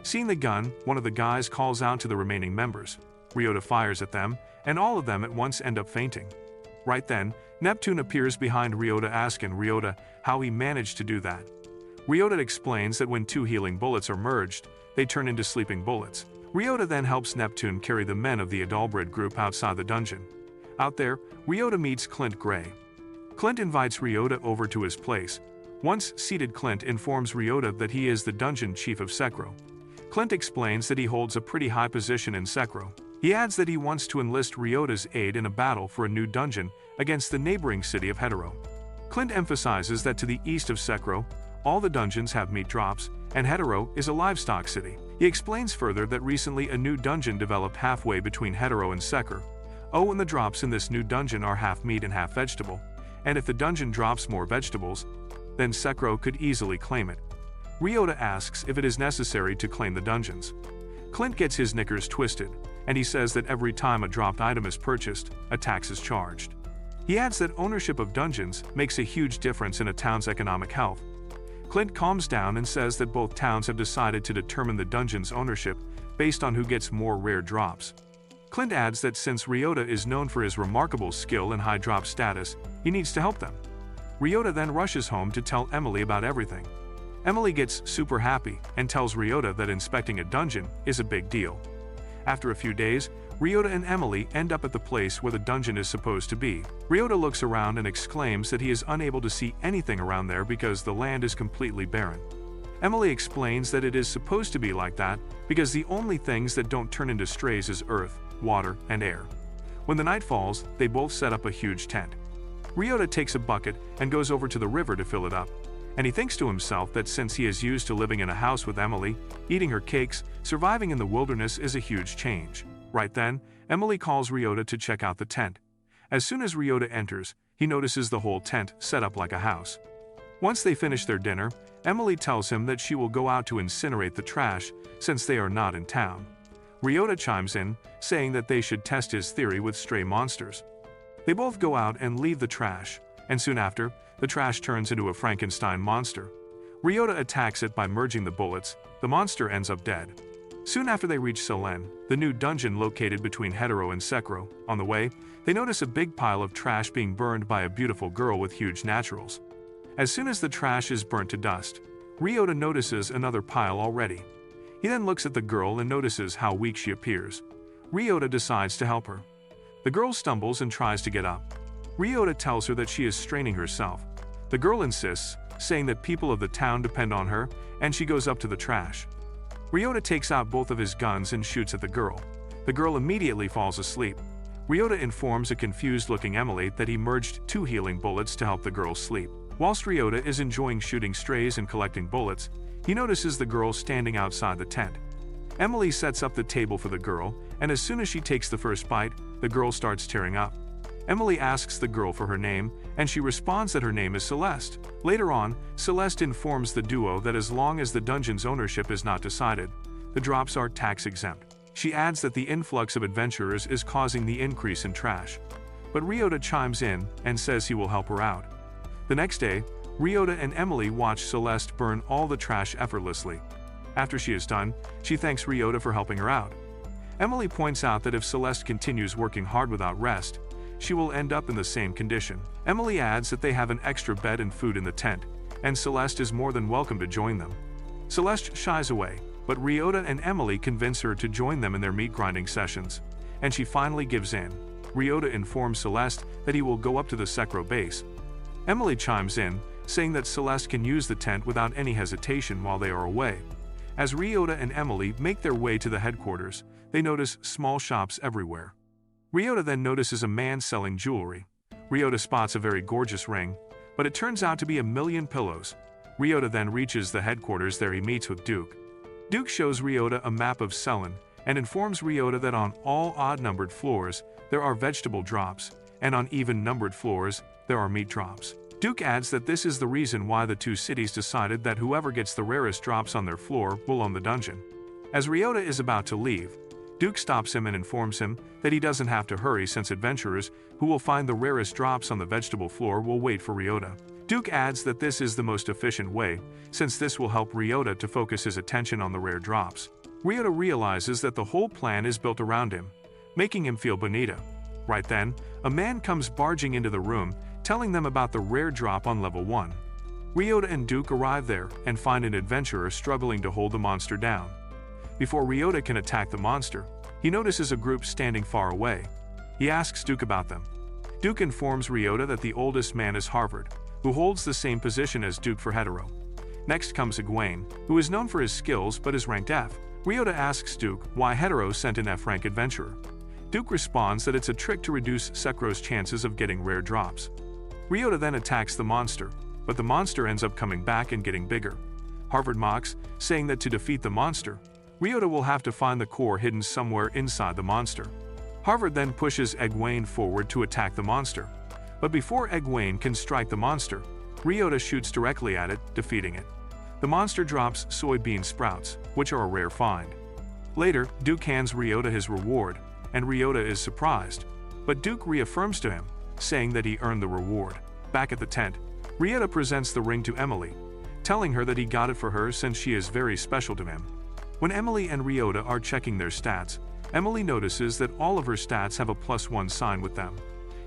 Seeing the gun, one of the guys calls out to the remaining members. Ryota fires at them, and all of them at once end up fainting. Right then, Neptune appears behind Ryota asking Ryota how he managed to do that. Ryota explains that when 2 healing bullets are merged, they turn into sleeping bullets. Ryota then helps Neptune carry the men of the Adalbred group outside the dungeon. Out there, Ryota meets Clint Gray. Clint invites Ryota over to his place. Once seated, Clint informs Ryota that he is the dungeon chief of Sekro. Clint explains that he holds a pretty high position in Sekro. He adds that he wants to enlist Ryota's aid in a battle for a new dungeon against the neighboring city of Hetero. Clint emphasizes that to the east of Sekro, all the dungeons have meat drops, and Hetero is a livestock city. He explains further that recently a new dungeon developed halfway between Hetero and Sekro. Oh, and the drops in this new dungeon are half meat and half vegetable, and if the dungeon drops more vegetables, then Sekro could easily claim it. Ryota asks if it is necessary to claim the dungeons. Clint gets his knickers twisted, and he says that every time a dropped item is purchased, a tax is charged. He adds that ownership of dungeons makes a huge difference in a town's economic health. Clint calms down and says that both towns have decided to determine the dungeon's ownership based on who gets more rare drops. Clint adds that since Ryota is known for his remarkable skill and high drop status, he needs to help them. Ryota then rushes home to tell Emily about everything. Emily gets super happy and tells Ryota that inspecting a dungeon is a big deal. After a few days, Ryota and Emily end up at the place where the dungeon is supposed to be. Ryota looks around and exclaims that he is unable to see anything around there because the land is completely barren. Emily explains that it is supposed to be like that because the only things that don't turn into strays is earth, water, and air. When the night falls, they both set up a huge tent. Ryota takes a bucket and goes over to the river to fill it up, and he thinks to himself that since he is used to living in a house with Emily, eating her cakes, surviving in the wilderness is a huge change. Right then, Emily calls Ryota to check out the tent. As soon as Ryota enters, he notices the whole tent set up like a house. Once they finish their dinner, Emily tells him that she will go out to incinerate the trash since they are not in town. Ryota chimes in, saying that they should test his theory with stray monsters. They both go out and leave the trash, and soon after, the trash turns into a Frankenstein monster. Ryota attacks it by merging the bullets. The monster ends up dead. Soon after they reach Selen, the new dungeon located between Hetero and Sekro. On the way, they notice a big pile of trash being burned by a beautiful girl with huge naturals. As soon as the trash is burnt to dust, Ryota notices another pile already. He then looks at the girl and notices how weak she appears. Ryota decides to help her. The girl stumbles and tries to get up. Ryota tells her that she is straining herself. The girl insists, saying that people of the town depend on her, and she goes up to the trash. Ryota takes out both of his guns and shoots at the girl. The girl immediately falls asleep. Ryota informs a confused-looking Emily that he merged 2 healing bullets to help the girl sleep. Whilst Ryota is enjoying shooting strays and collecting bullets, he notices the girl standing outside the tent. Emily sets up the table for the girl, and as soon as she takes the first bite, the girl starts tearing up. Emily asks the girl for her name, and she responds that her name is Celeste. Later on, Celeste informs the duo that as long as the dungeon's ownership is not decided, the drops are tax-exempt. She adds that the influx of adventurers is causing the increase in trash. But Ryota chimes in and says he will help her out. The next day, Ryota and Emily watch Celeste burn all the trash effortlessly. After she is done, she thanks Ryota for helping her out. Emily points out that if Celeste continues working hard without rest, she will end up in the same condition. Emily adds that they have an extra bed and food in the tent, and Celeste is more than welcome to join them. Celeste shies away, but Ryota and Emily convince her to join them in their meat grinding sessions, and she finally gives in. Ryota informs Celeste that he will go up to the Sekiro base. Emily chimes in, saying that Celeste can use the tent without any hesitation while they are away. As Ryota and Emily make their way to the headquarters, they notice small shops everywhere. Ryota then notices a man selling jewelry. Ryota spots a very gorgeous ring, but it turns out to be 1,000,000 pillows. Ryota then reaches the headquarters. There he meets with Duke. Duke shows Ryota a map of Selen and informs Ryota that on all odd-numbered floors, there are vegetable drops, and on even-numbered floors, there are meat drops. Duke adds that this is the reason why the two cities decided that whoever gets the rarest drops on their floor will own the dungeon. As Ryota is about to leave, Duke stops him and informs him that he doesn't have to hurry since adventurers who will find the rarest drops on the vegetable floor will wait for Ryota. Duke adds that this is the most efficient way, since this will help Ryota to focus his attention on the rare drops. Ryota realizes that the whole plan is built around him, making him feel bonita. Right then, a man comes barging into the room, telling them about the rare drop on level 1. Ryota and Duke arrive there and find an adventurer struggling to hold the monster down. Before Ryota can attack the monster, he notices a group standing far away. He asks Duke about them. Duke informs Ryota that the oldest man is Harvard, who holds the same position as Duke for hetero. Next comes Egwene, who is known for his skills but is ranked F. Ryota asks Duke why hetero sent an F-rank adventurer. Duke responds that it's a trick to reduce Sekiro's chances of getting rare drops. Ryota then attacks the monster, but the monster ends up coming back and getting bigger. Harvard mocks, saying that to defeat the monster, Ryota will have to find the core hidden somewhere inside the monster. Harvard then pushes Egwene forward to attack the monster. But before Egwene can strike the monster, Ryota shoots directly at it, defeating it. The monster drops soybean sprouts, which are a rare find. Later, Duke hands Ryota his reward, and Ryota is surprised. But Duke reaffirms to him, saying that he earned the reward. Back at the tent, Ryota presents the ring to Emily, telling her that he got it for her since she is very special to him. When Emily and Ryota are checking their stats, Emily notices that all of her stats have a +1 sign with them.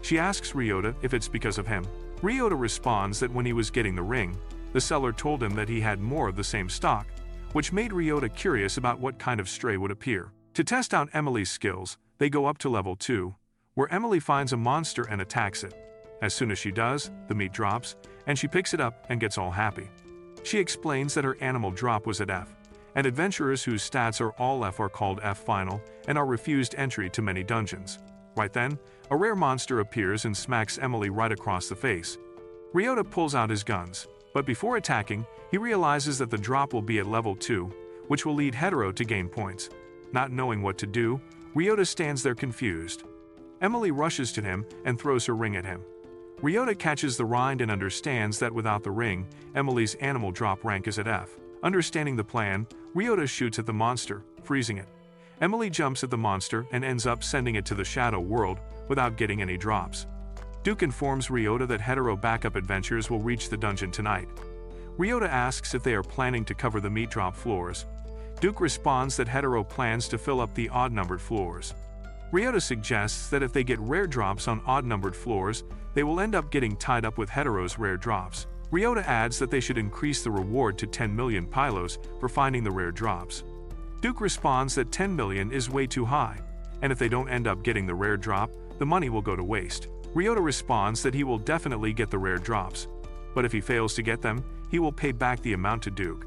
She asks Ryota if it's because of him. Ryota responds that when he was getting the ring, the seller told him that he had more of the same stock, which made Ryota curious about what kind of stray would appear. To test out Emily's skills, they go up to level 2, where Emily finds a monster and attacks it. As soon as she does, the meat drops, and she picks it up and gets all happy. She explains that her animal drop was at F, and adventurers whose stats are all F are called F final and are refused entry to many dungeons. Right then, a rare monster appears and smacks Emily right across the face. Ryota pulls out his guns, but before attacking, he realizes that the drop will be at level 2, which will lead hetero to gain points. Not knowing what to do, Ryota stands there confused. Emily rushes to him and throws her ring at him. Ryota catches the rind and understands that without the ring, Emily's animal drop rank is at F. Understanding the plan, Ryota shoots at the monster, freezing it. Emily jumps at the monster and ends up sending it to the shadow world without getting any drops. Duke informs Ryota that hetero backup adventures will reach the dungeon tonight. Ryota asks if they are planning to cover the meat drop floors. Duke responds that hetero plans to fill up the odd-numbered floors. Ryota suggests that if they get rare drops on odd-numbered floors, they will end up getting tied up with hetero's rare drops. Ryota adds that they should increase the reward to 10 million pylos for finding the rare drops. Duke responds that 10 million is way too high, and if they don't end up getting the rare drop, the money will go to waste. Ryota responds that he will definitely get the rare drops, but if he fails to get them, he will pay back the amount to Duke.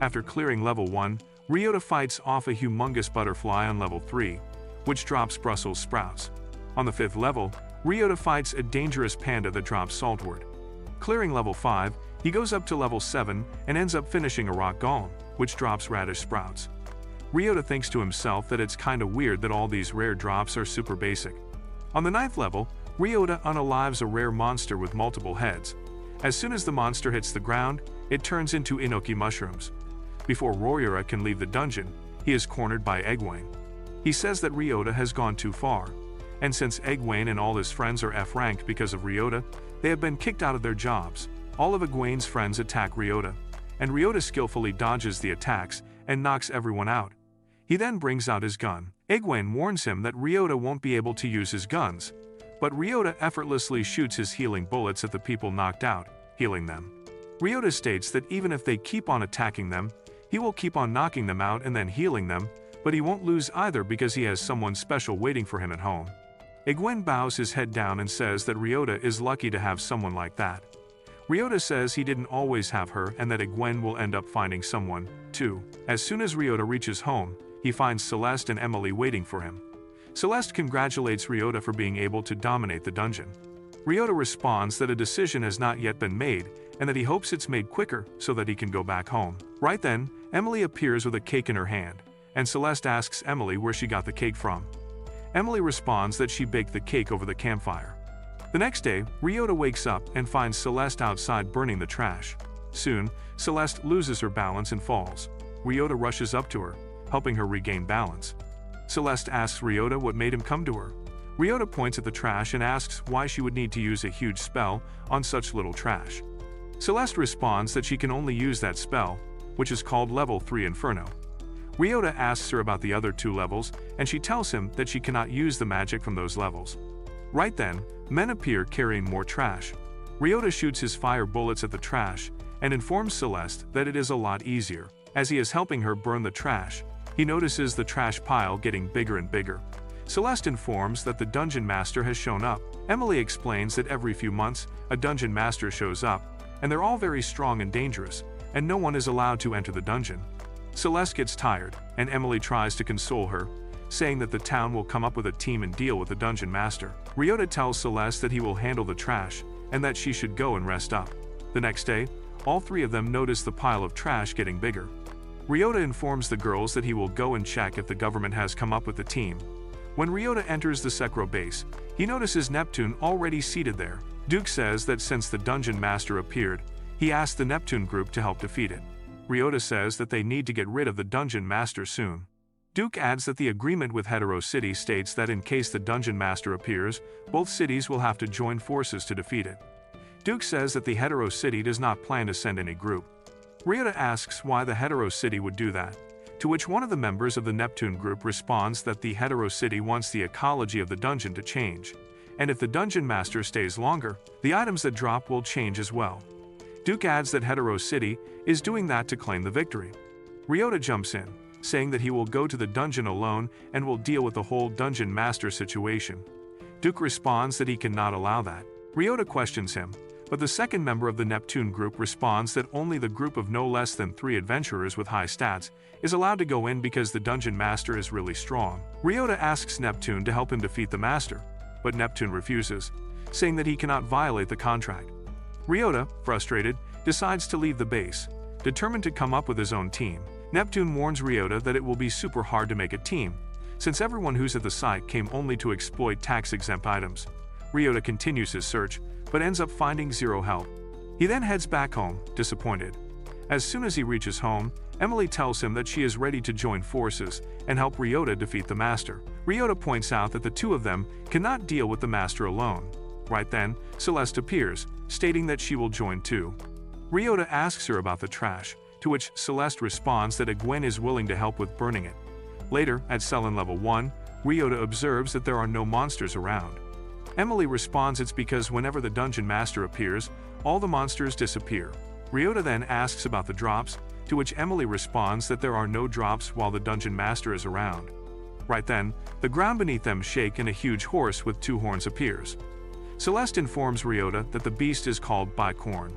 After clearing level 1, Ryota fights off a humongous butterfly on level 3, which drops Brussels sprouts. On the 5th level, Ryota fights a dangerous panda that drops saltwort. Clearing level 5, he goes up to level 7 and ends up finishing a rock golem, which drops radish sprouts. Ryota thinks to himself that it's kinda weird that all these rare drops are super basic. On the 9th level, Ryota unalives a rare monster with multiple heads. As soon as the monster hits the ground, it turns into enoki mushrooms. Before Ryota can leave the dungeon, he is cornered by Egwene. He says that Ryota has gone too far, and since Egwene and all his friends are F-ranked because of Ryota, they have been kicked out of their jobs. All of Egwene's friends attack Ryota, and Ryota skillfully dodges the attacks and knocks everyone out. He then brings out his gun. Egwene warns him that Ryota won't be able to use his guns, but Ryota effortlessly shoots his healing bullets at the people knocked out, healing them. Ryota states that even if they keep on attacking them, he will keep on knocking them out and then healing them, but he won't lose either because he has someone special waiting for him at home. Egwene bows his head down and says that Ryota is lucky to have someone like that. Ryota says he didn't always have her and that Egwene will end up finding someone, too. As soon as Ryota reaches home, he finds Celeste and Emily waiting for him. Celeste congratulates Ryota for being able to dominate the dungeon. Ryota responds that a decision has not yet been made and that he hopes it's made quicker so that he can go back home. Right then, Emily appears with a cake in her hand, and Celeste asks Emily where she got the cake from. Emily responds that she baked the cake over the campfire. The next day, Ryota wakes up and finds Celeste outside burning the trash. Soon, Celeste loses her balance and falls. Ryota rushes up to her, helping her regain balance. Celeste asks Ryota what made him come to her. Ryota points at the trash and asks why she would need to use a huge spell on such little trash. Celeste responds that she can only use that spell, which is called Level 3 Inferno. Ryota asks her about the other 2 levels, and she tells him that she cannot use the magic from those levels. Right then, men appear carrying more trash. Ryota shoots his fire bullets at the trash and informs Celeste that it is a lot easier. As he is helping her burn the trash, he notices the trash pile getting bigger and bigger. Celeste informs that the dungeon master has shown up. Emily explains that every few months, a dungeon master shows up, and they're all very strong and dangerous, and no one is allowed to enter the dungeon. Celeste gets tired, and Emily tries to console her, saying that the town will come up with a team and deal with the dungeon master. Ryota tells Celeste that he will handle the trash, and that she should go and rest up. The next day, all 3 of them notice the pile of trash getting bigger. Ryota informs the girls that he will go and check if the government has come up with the team. When Ryota enters the Sekiro base, he notices Neptune already seated there. Duke says that since the dungeon master appeared, he asked the Neptune group to help defeat it. Ryota says that they need to get rid of the dungeon master soon. Duke adds that the agreement with Hetero City states that in case the dungeon master appears, both cities will have to join forces to defeat it. Duke says that the Hetero City does not plan to send any group. Ryota asks why the Hetero City would do that, to which one of the members of the Neptune group responds that the Hetero City wants the ecology of the dungeon to change, and if the dungeon master stays longer, the items that drop will change as well. Duke adds that Hetero City is doing that to claim the victory. Ryota jumps in, saying that he will go to the dungeon alone and will deal with the whole dungeon master situation. Duke responds that he cannot allow that. Ryota questions him, but the second member of the Neptune group responds that only the group of no less than 3 adventurers with high stats is allowed to go in because the dungeon master is really strong. Ryota asks Neptune to help him defeat the master, but Neptune refuses, saying that he cannot violate the contract. Ryota, frustrated, decides to leave the base, determined to come up with his own team. Neptune warns Ryota that it will be super hard to make a team, since everyone who's at the site came only to exploit tax-exempt items. Ryota continues his search, but ends up finding 0 help. He then heads back home, disappointed. As soon as he reaches home, Emily tells him that she is ready to join forces and help Ryota defeat the master. Ryota points out that the 2 of them cannot deal with the master alone. Right then, Celeste appears, stating that she will join too. Ryota asks her about the trash, to which Celeste responds that Egwene is willing to help with burning it. Later, at Cellin Level 1, Ryota observes that there are no monsters around. Emily responds it's because whenever the dungeon master appears, all the monsters disappear. Ryota then asks about the drops, to which Emily responds that there are no drops while the dungeon master is around. Right then, the ground beneath them shake and a huge horse with 2 horns appears. Celeste informs Ryota that the beast is called Bicorn.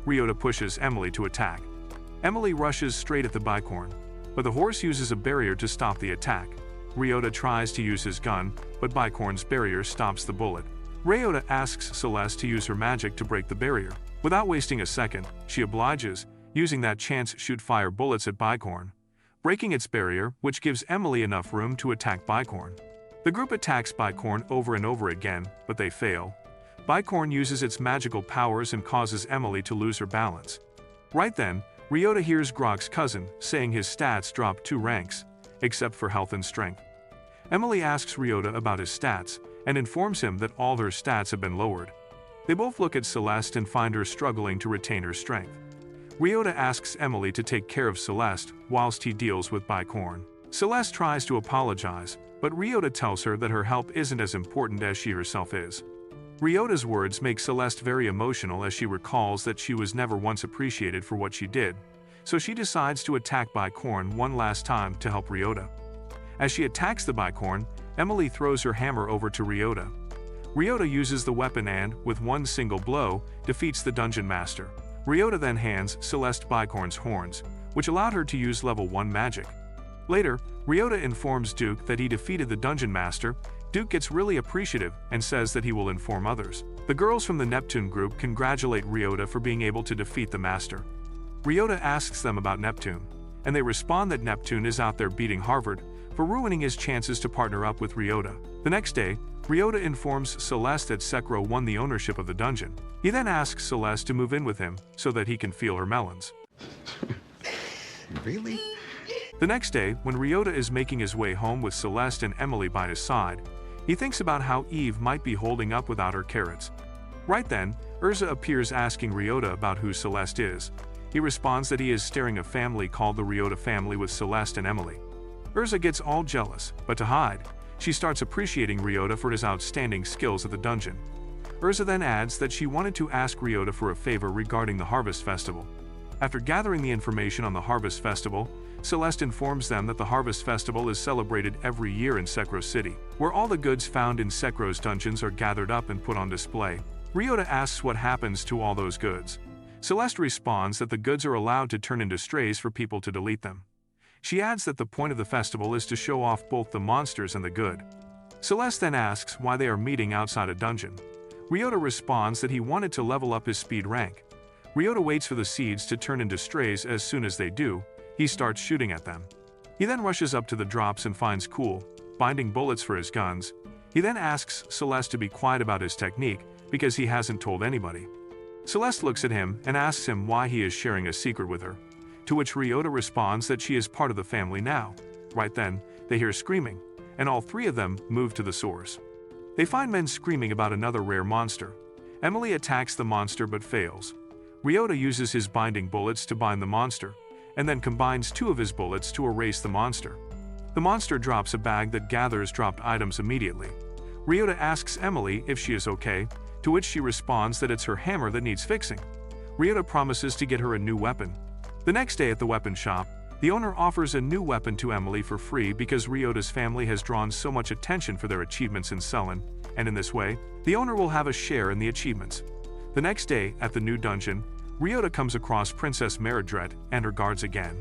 Ryota pushes Emily to attack. Emily rushes straight at the Bicorn, but the horse uses a barrier to stop the attack. Ryota tries to use his gun, but Bicorn's barrier stops the bullet. Ryota asks Celeste to use her magic to break the barrier. Without wasting a second, she obliges, using that chance shoot fire bullets at Bicorn, breaking its barrier, which gives Emily enough room to attack Bicorn. The group attacks Bicorn over and over again, but they fail. Bicorn uses its magical powers and causes Emily to lose her balance. Right then, Ryota hears Grog's cousin saying his stats drop 2 ranks, except for health and strength. Emily asks Ryota about his stats, and informs him that all her stats have been lowered. They both look at Celeste and find her struggling to retain her strength. Ryota asks Emily to take care of Celeste whilst he deals with Bicorn. Celeste tries to apologize, but Ryota tells her that her help isn't as important as she herself is. Ryota's words make Celeste very emotional as she recalls that she was never once appreciated for what she did, so she decides to attack Bicorn one last time to help Ryota. As she attacks the Bicorn, Emily throws her hammer over to Ryota. Ryota uses the weapon and, with one single blow, defeats the Dungeon Master. Ryota then hands Celeste Bicorn's horns, which allowed her to use level 1 magic. Later, Ryota informs Duke that he defeated the Dungeon Master. Duke gets really appreciative and says that he will inform others. The girls from the Neptune group congratulate Ryota for being able to defeat the Master. Ryota asks them about Neptune, and they respond that Neptune is out there beating Harvard for ruining his chances to partner up with Ryota. The next day, Ryota informs Celeste that Sekiro won the ownership of the dungeon. He then asks Celeste to move in with him so that he can feel her melons. Really? The next day, when Ryota is making his way home with Celeste and Emily by his side, he thinks about how Eve might be holding up without her carrots. Right then, Urza appears asking Ryota about who Celeste is. He responds that he is starting a family called the Ryota family with Celeste and Emily. Urza gets all jealous, but to hide, she starts appreciating Ryota for his outstanding skills at the dungeon. Urza then adds that she wanted to ask Ryota for a favor regarding the Harvest Festival. After gathering the information on the Harvest Festival, Celeste informs them that the Harvest Festival is celebrated every year in Sekiro City, where all the goods found in Sekiro's dungeons are gathered up and put on display. Ryota asks what happens to all those goods. Celeste responds that the goods are allowed to turn into strays for people to delete them. She adds that the point of the festival is to show off both the monsters and the good. Celeste then asks why they are meeting outside a dungeon. Ryota responds that he wanted to level up his speed rank. Ryota waits for the seeds to turn into strays. As soon as they do, he starts shooting at them. He then rushes up to the drops and finds cool, binding bullets for his guns. He then asks Celeste to be quiet about his technique because he hasn't told anybody. Celeste looks at him and asks him why he is sharing a secret with her, to which Ryota responds that she is part of the family now. Right then, they hear screaming, and all 3 of them move to the source. They find men screaming about another rare monster. Emily attacks the monster but fails. Ryota uses his binding bullets to bind the monster, and then combines 2 of his bullets to erase the monster. The monster drops a bag that gathers dropped items immediately. Ryota asks Emily if she is okay, to which she responds that it's her hammer that needs fixing. Ryota promises to get her a new weapon. The next day at the weapon shop, the owner offers a new weapon to Emily for free because Ryota's family has drawn so much attention for their achievements in Selen, and in this way, the owner will have a share in the achievements. The next day, at the new dungeon, Ryota comes across Princess Meridret and her guards again.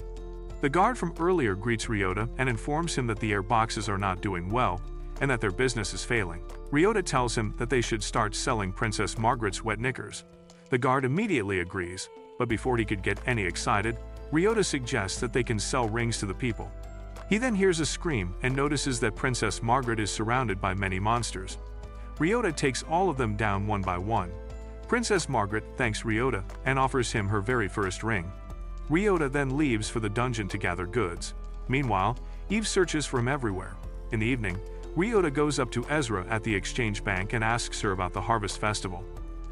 The guard from earlier greets Ryota and informs him that the air boxes are not doing well and that their business is failing. Ryota tells him that they should start selling Princess Margaret's wet knickers. The guard immediately agrees, but before he could get any excited, Ryota suggests that they can sell rings to the people. He then hears a scream and notices that Princess Margaret is surrounded by many monsters. Ryota takes all of them down one by one. Princess Margaret thanks Ryota and offers him her very first ring. Ryota then leaves for the dungeon to gather goods. Meanwhile, Eve searches for him everywhere. In the evening, Ryota goes up to Ezra at the exchange bank and asks her about the Harvest Festival.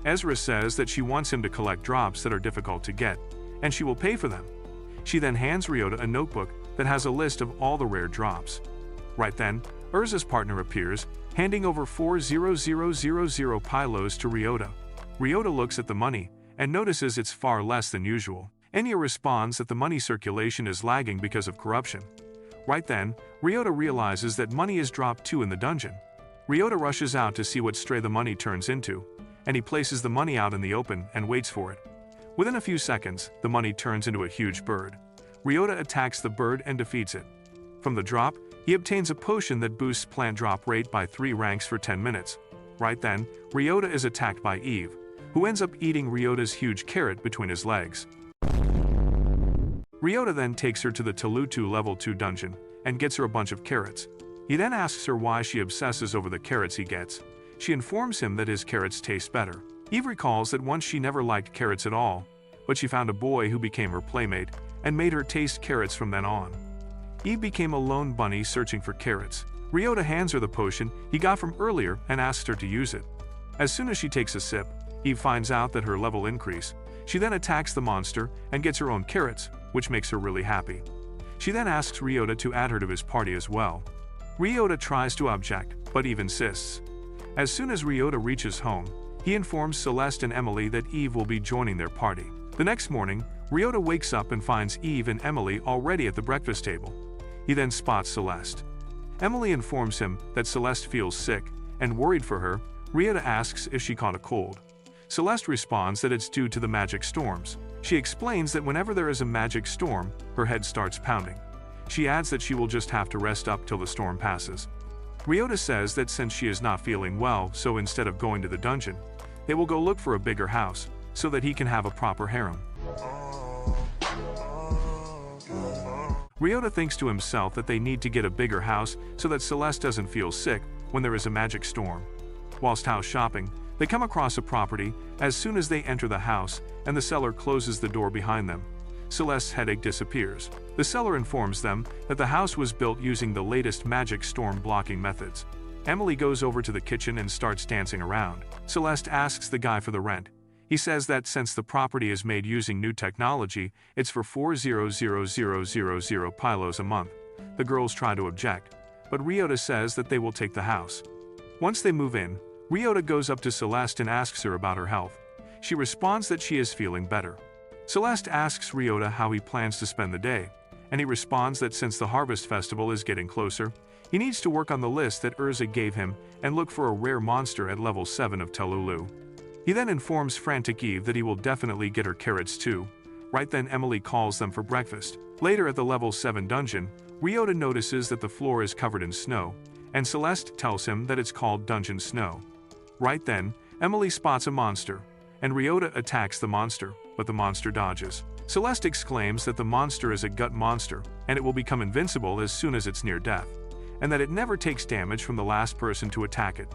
Ezra says that she wants him to collect drops that are difficult to get, and she will pay for them. She then hands Ryota a notebook that has a list of all the rare drops. Right then, Urza's partner appears, handing over 4,000 pylos to Ryota. Ryota looks at the money and notices it's far less than usual. Enya responds that the money circulation is lagging because of corruption. Right then, Ryota realizes that money is dropped too in the dungeon. Ryota rushes out to see what stray the money turns into, and he places the money out in the open and waits for it. Within a few seconds, the money turns into a huge bird. Ryota attacks the bird and defeats it. From the drop, he obtains a potion that boosts plant drop rate by 3 ranks for 10 minutes. Right then, Ryota is attacked by Eve, who ends up eating Ryota's huge carrot between his legs. Ryota then takes her to the Talutu level 2 dungeon and gets her a bunch of carrots. He then asks her why she obsesses over the carrots he gets. She informs him that his carrots taste better. Eve recalls that once she never liked carrots at all, but she found a boy who became her playmate and made her taste carrots from then on. Eve became a lone bunny searching for carrots. Ryota hands her the potion he got from earlier and asks her to use it. As soon as she takes a sip, Eve finds out that her level increase. She then attacks the monster and gets her own carrots, which makes her really happy. She then asks Ryota to add her to his party as well. Ryota tries to object, but Eve insists. As soon as Ryota reaches home, he informs Celeste and Emily that Eve will be joining their party. The next morning, Ryota wakes up and finds Eve and Emily already at the breakfast table. He then spots Celeste. Emily informs him that Celeste feels sick, and worried for her, Ryota asks if she caught a cold. Celeste responds that it's due to the magic storms. She explains that whenever there is a magic storm, her head starts pounding. She adds that she will just have to rest up till the storm passes. Ryota says that since she is not feeling well, so instead of going to the dungeon, they will go look for a bigger house, so that he can have a proper harem. Ryota thinks to himself that they need to get a bigger house so that Celeste doesn't feel sick when there is a magic storm. Whilst house shopping, they come across a property as soon as they enter the house and the seller closes the door behind them. Celeste's headache disappears. The seller informs them that the house was built using the latest magic storm blocking methods. Emily goes over to the kitchen and starts dancing around. Celeste asks the guy for the rent. He says that since the property is made using new technology, it's for 4,000,000 pylos a month. The girls try to object, but Ryota says that they will take the house. Once they move in, Ryota goes up to Celeste and asks her about her health. She responds that she is feeling better. Celeste asks Ryota how he plans to spend the day, and he responds that since the Harvest Festival is getting closer, he needs to work on the list that Urza gave him and look for a rare monster at level 7 of Telulu. He then informs frantic Eve that he will definitely get her carrots too. Right then Emily calls them for breakfast. Later at the level 7 dungeon, Ryota notices that the floor is covered in snow, and Celeste tells him that it's called Dungeon Snow. Right then, Emily spots a monster, and Ryota attacks the monster, but the monster dodges. Celeste exclaims that the monster is a gut monster, and it will become invincible as soon as it's near death, and that it never takes damage from the last person to attack it.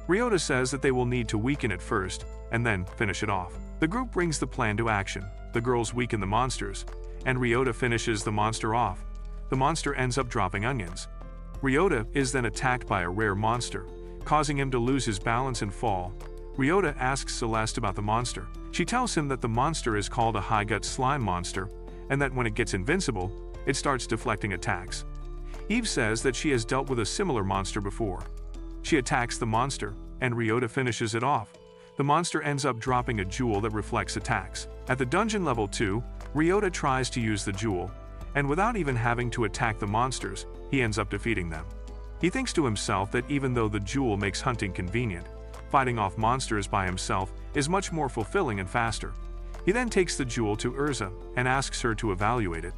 Ryota says that they will need to weaken it first, and then finish it off. The group brings the plan to action. The girls weaken the monsters, and Ryota finishes the monster off. The monster ends up dropping onions. Ryota is then attacked by a rare monster, causing him to lose his balance and fall. Ryota asks Celeste about the monster. She tells him that the monster is called a high-gut slime monster, and that when it gets invincible, it starts deflecting attacks. Eve says that she has dealt with a similar monster before. She attacks the monster, and Ryota finishes it off. The monster ends up dropping a jewel that reflects attacks. At the dungeon level 2, Ryota tries to use the jewel, and without even having to attack the monsters, he ends up defeating them. He thinks to himself that even though the jewel makes hunting convenient, fighting off monsters by himself is much more fulfilling and faster. He then takes the jewel to Urza and asks her to evaluate it.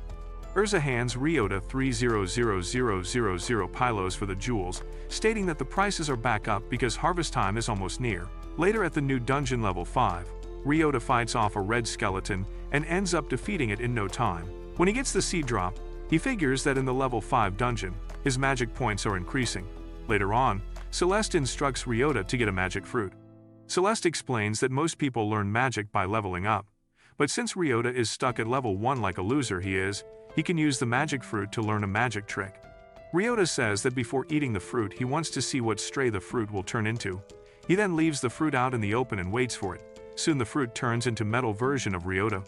Urza hands Ryota 3,000,000 pylos for the jewels, stating that the prices are back up because harvest time is almost near. Later at the new dungeon level 5, Ryota fights off a red skeleton and ends up defeating it in no time. When he gets the seed drop, he figures that in the level 5 dungeon, his magic points are increasing. Later on, Celeste instructs Ryota to get a magic fruit. Celeste explains that most people learn magic by leveling up, but since Ryota is stuck at level 1 like a loser he can use the magic fruit to learn a magic trick. Ryota says that before eating the fruit he wants to see what stray the fruit will turn into. He then leaves the fruit out in the open and waits for it. Soon the fruit turns into metal version of Ryota.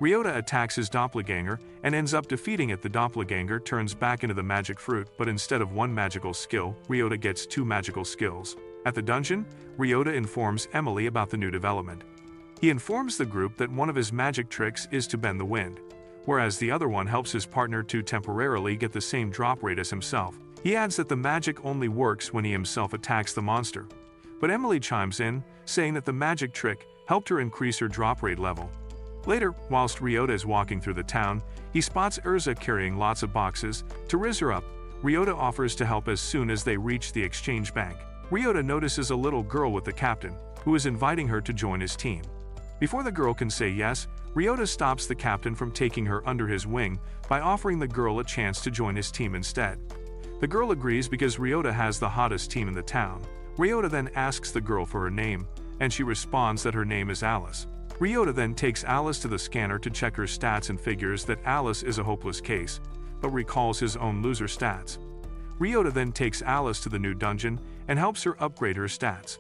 Ryota attacks his doppelganger and ends up defeating it. The doppelganger turns back into the magic fruit, but instead of one magical skill, Ryota gets 2 magical skills. At the dungeon, Ryota informs Emily about the new development. He informs the group that one of his magic tricks is to bend the wind, whereas the other one helps his partner to temporarily get the same drop rate as himself. He adds that the magic only works when he himself attacks the monster. But Emily chimes in, saying that the magic trick helped her increase her drop rate level. Later, whilst Ryota is walking through the town, he spots Urza carrying lots of boxes. To rizz her up, Ryota offers to help as soon as they reach the exchange bank. Ryota notices a little girl with the captain, who is inviting her to join his team. Before the girl can say yes, Ryota stops the captain from taking her under his wing by offering the girl a chance to join his team instead. The girl agrees because Ryota has the hottest team in the town. Ryota then asks the girl for her name, and she responds that her name is Alice. Ryota then takes Alice to the scanner to check her stats and figures that Alice is a hopeless case, but recalls his own loser stats. Ryota then takes Alice to the new dungeon and helps her upgrade her stats.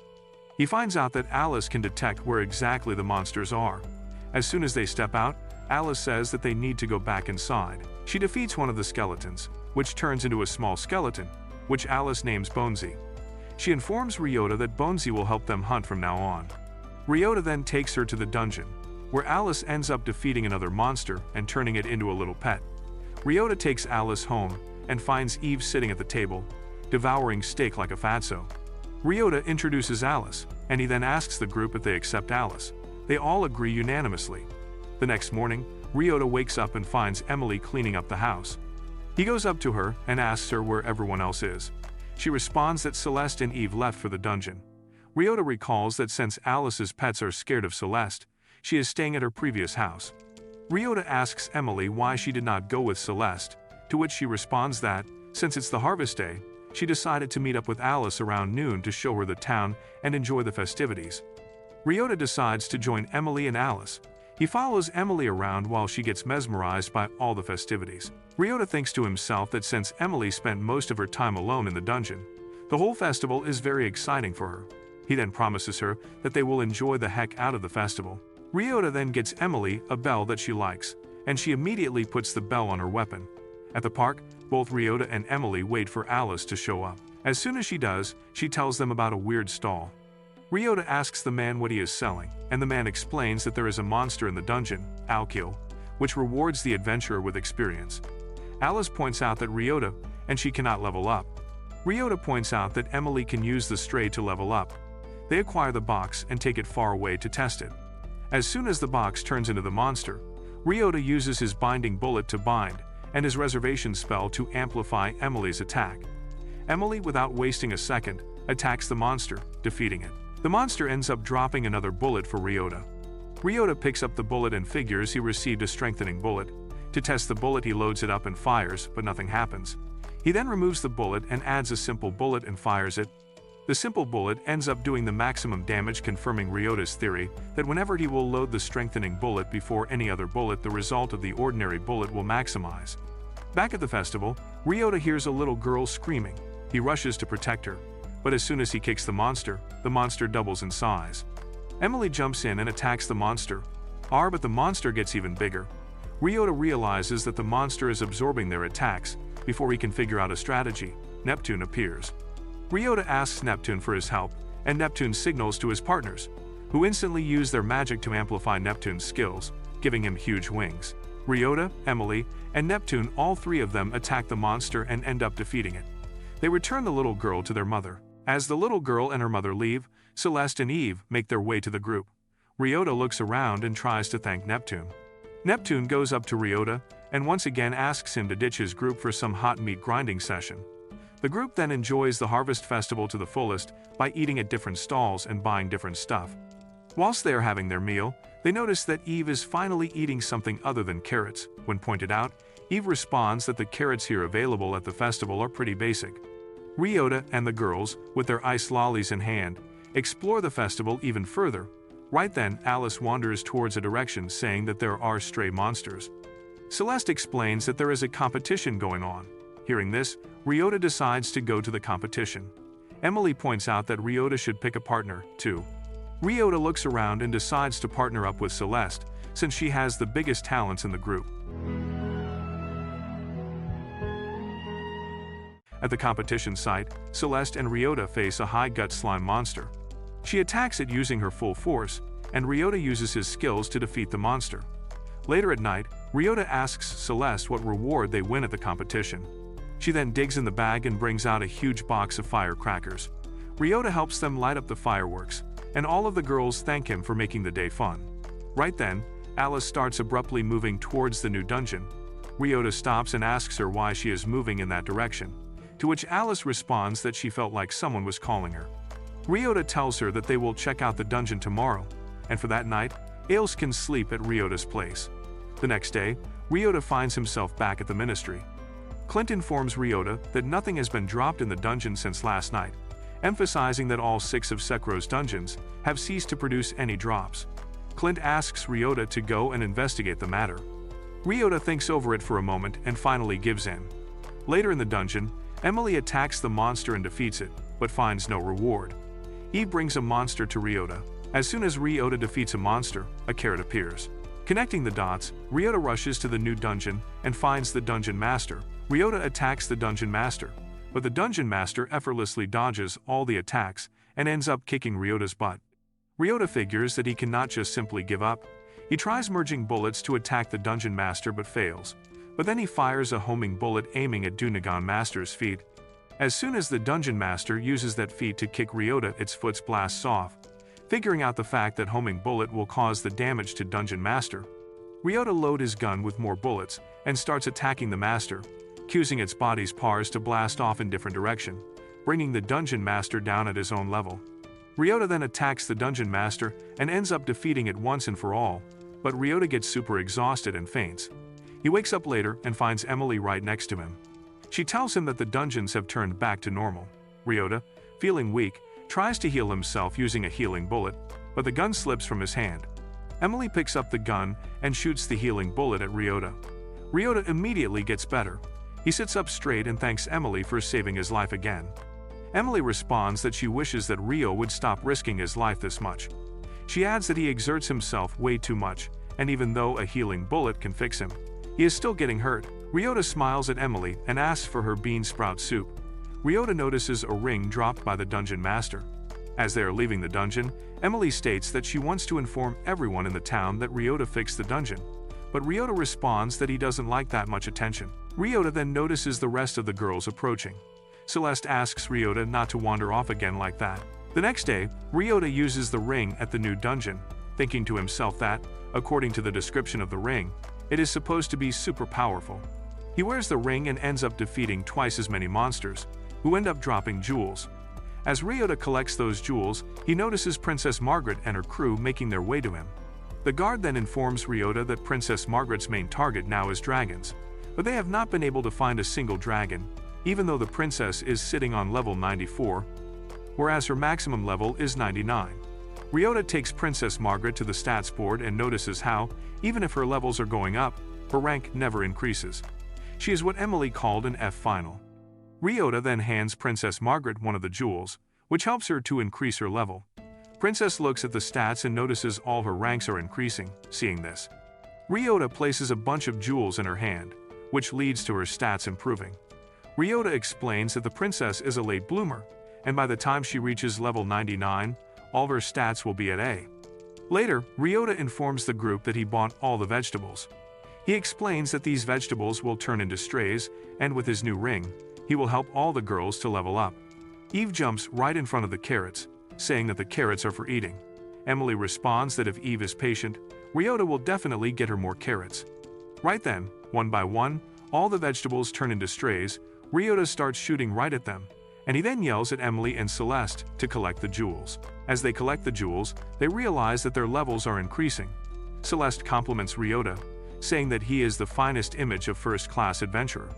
He finds out that Alice can detect where exactly the monsters are. As soon as they step out, Alice says that they need to go back inside. She defeats one of the skeletons, which turns into a small skeleton, which Alice names Bonesy. She informs Ryota that Bonesy will help them hunt from now on. Ryota then takes her to the dungeon, where Alice ends up defeating another monster and turning it into a little pet. Ryota takes Alice home and finds Eve sitting at the table, devouring steak like a fatso. Ryota introduces Alice, and he then asks the group if they accept Alice. They all agree unanimously. The next morning, Ryota wakes up and finds Emily cleaning up the house. He goes up to her and asks her where everyone else is. She responds that Celeste and Eve left for the dungeon. Ryota recalls that since Alice's pets are scared of Celeste, she is staying at her previous house. Ryota asks Emily why she did not go with Celeste, to which she responds that, since it's the harvest day, she decided to meet up with Alice around noon to show her the town and enjoy the festivities. Ryota decides to join Emily and Alice. He follows Emily around while she gets mesmerized by all the festivities. Ryota thinks to himself that since Emily spent most of her time alone in the dungeon, the whole festival is very exciting for her. He then promises her that they will enjoy the heck out of the festival. Ryota then gets Emily a bell that she likes, and she immediately puts the bell on her weapon. At the park, both Ryota and Emily wait for Alice to show up. As soon as she does, she tells them about a weird stall. Ryota asks the man what he is selling, and the man explains that there is a monster in the dungeon, Alkil, which rewards the adventurer with experience. Alice points out that Ryota and she cannot level up. Ryota points out that Emily can use the stray to level up. They acquire the box and take it far away to test it. As soon as the box turns into the monster, Ryota uses his binding bullet to bind, and his reservation spell to amplify Emily's attack. Emily, without wasting a second, attacks the monster, defeating it. The monster ends up dropping another bullet for Ryota. Ryota picks up the bullet and figures he received a strengthening bullet. To test the bullet, he loads it up and fires, but nothing happens. He then removes the bullet and adds a simple bullet and fires it. The simple bullet ends up doing the maximum damage, confirming Ryota's theory that whenever he will load the strengthening bullet before any other bullet, the result of the ordinary bullet will maximize. Back at the festival, Ryota hears a little girl screaming. He rushes to protect her, but as soon as he kicks the monster doubles in size. Emily jumps in and attacks the monster. But the monster gets even bigger. Ryota realizes that the monster is absorbing their attacks. Before he can figure out a strategy, Neptune appears. Ryota asks Neptune for his help, and Neptune signals to his partners, who instantly use their magic to amplify Neptune's skills, giving him huge wings. Ryota, Emily, and Neptune, all three of them, attack the monster and end up defeating it. They return the little girl to their mother. As the little girl and her mother leave, Celeste and Eve make their way to the group. Ryota looks around and tries to thank Neptune. Neptune goes up to Ryota and once again asks him to ditch his group for some hot meat grinding session. The group then enjoys the harvest festival to the fullest by eating at different stalls and buying different stuff. Whilst they are having their meal, they notice that Eve is finally eating something other than carrots. When pointed out, Eve responds that the carrots here available at the festival are pretty basic. Ryota and the girls, with their ice lollies in hand, explore the festival even further. Right then, Alice wanders towards a direction saying that there are stray monsters. Celeste explains that there is a competition going on. Hearing this, Ryota decides to go to the competition. Emily points out that Ryota should pick a partner, too. Ryota looks around and decides to partner up with Celeste, since she has the biggest talents in the group. At the competition site, Celeste and Ryota face a high-gut slime monster. She attacks it using her full force, and Ryota uses his skills to defeat the monster. Later at night, Ryota asks Celeste what reward they win at the competition. She then digs in the bag and brings out a huge box of firecrackers. Ryota helps them light up the fireworks, and all of the girls thank him for making the day fun. Right then, Alice starts abruptly moving towards the new dungeon. Ryota stops and asks her why she is moving in that direction, to which Alice responds that she felt like someone was calling her. Ryota tells her that they will check out the dungeon tomorrow, and for that night, Ails can sleep at Ryota's place. The next day, Ryota finds himself back at the ministry. Clint informs Ryota that nothing has been dropped in the dungeon since last night, emphasizing that all 6 of Sekiro's dungeons have ceased to produce any drops. Clint asks Ryota to go and investigate the matter. Ryota thinks over it for a moment and finally gives in. Later in the dungeon, Emily attacks the monster and defeats it, but finds no reward. Eve brings a monster to Ryota. As soon as Ryota defeats a monster, a carrot appears. Connecting the dots, Ryota rushes to the new dungeon and finds the dungeon master. Ryota attacks the dungeon master, but the dungeon master effortlessly dodges all the attacks and ends up kicking Ryota's butt. Ryota figures that he cannot just simply give up. He tries merging bullets to attack the dungeon master but fails. But then he fires a homing bullet aiming at Dunagon Master's feet. As soon as the dungeon master uses that feat to kick Ryota, its foot blasts off. Figuring out the fact that homing bullet will cause the damage to dungeon master, Ryota loads his gun with more bullets and starts attacking the master, using its body's parts to blast off in different direction, bringing the dungeon master down at his own level. Ryota then attacks the dungeon master and ends up defeating it once and for all, but Ryota gets super exhausted and faints. He wakes up later and finds Emily right next to him. She tells him that the dungeons have turned back to normal. Ryota, feeling weak, tries to heal himself using a healing bullet, but the gun slips from his hand. Emily picks up the gun and shoots the healing bullet at Ryota. Ryota immediately gets better. He sits up straight and thanks Emily for saving his life again. Emily responds that she wishes that Ryo would stop risking his life this much. She adds that he exerts himself way too much, and even though a healing bullet can fix him, he is still getting hurt. Ryota smiles at Emily and asks for her bean sprout soup. Ryota notices a ring dropped by the dungeon master. As they are leaving the dungeon, Emily states that she wants to inform everyone in the town that Ryota fixed the dungeon, but Ryota responds that he doesn't like that much attention. Ryota then notices the rest of the girls approaching. Celeste asks Ryota not to wander off again like that. The next day, Ryota uses the ring at the new dungeon, thinking to himself that, according to the description of the ring, it is supposed to be super powerful. He wears the ring and ends up defeating twice as many monsters, who end up dropping jewels. As Ryota collects those jewels, he notices Princess Margaret and her crew making their way to him. The guard then informs Ryota that Princess Margaret's main target now is dragons, but they have not been able to find a single dragon, even though the princess is sitting on level 94, whereas her maximum level is 99. Ryota takes Princess Margaret to the stats board and notices how, even if her levels are going up, her rank never increases. She is what Emily called an F final. Ryota then hands Princess Margaret one of the jewels, which helps her to increase her level. Princess looks at the stats and notices all her ranks are increasing. Seeing this, Ryota places a bunch of jewels in her hand, which leads to her stats improving. Ryota explains that the princess is a late bloomer, and by the time she reaches level 99, all of her stats will be at A. Later, Ryota informs the group that he bought all the vegetables. He explains that these vegetables will turn into strays, and with his new ring, he will help all the girls to level up. Eve jumps right in front of the carrots, saying that the carrots are for eating. Emily responds that if Eve is patient, Ryota will definitely get her more carrots. Right then, one by one, all the vegetables turn into strays. Ryota starts shooting right at them, and he then yells at Emily and Celeste to collect the jewels. As they collect the jewels, they realize that their levels are increasing. Celeste compliments Ryota, saying that he is the finest image of first-class adventurer.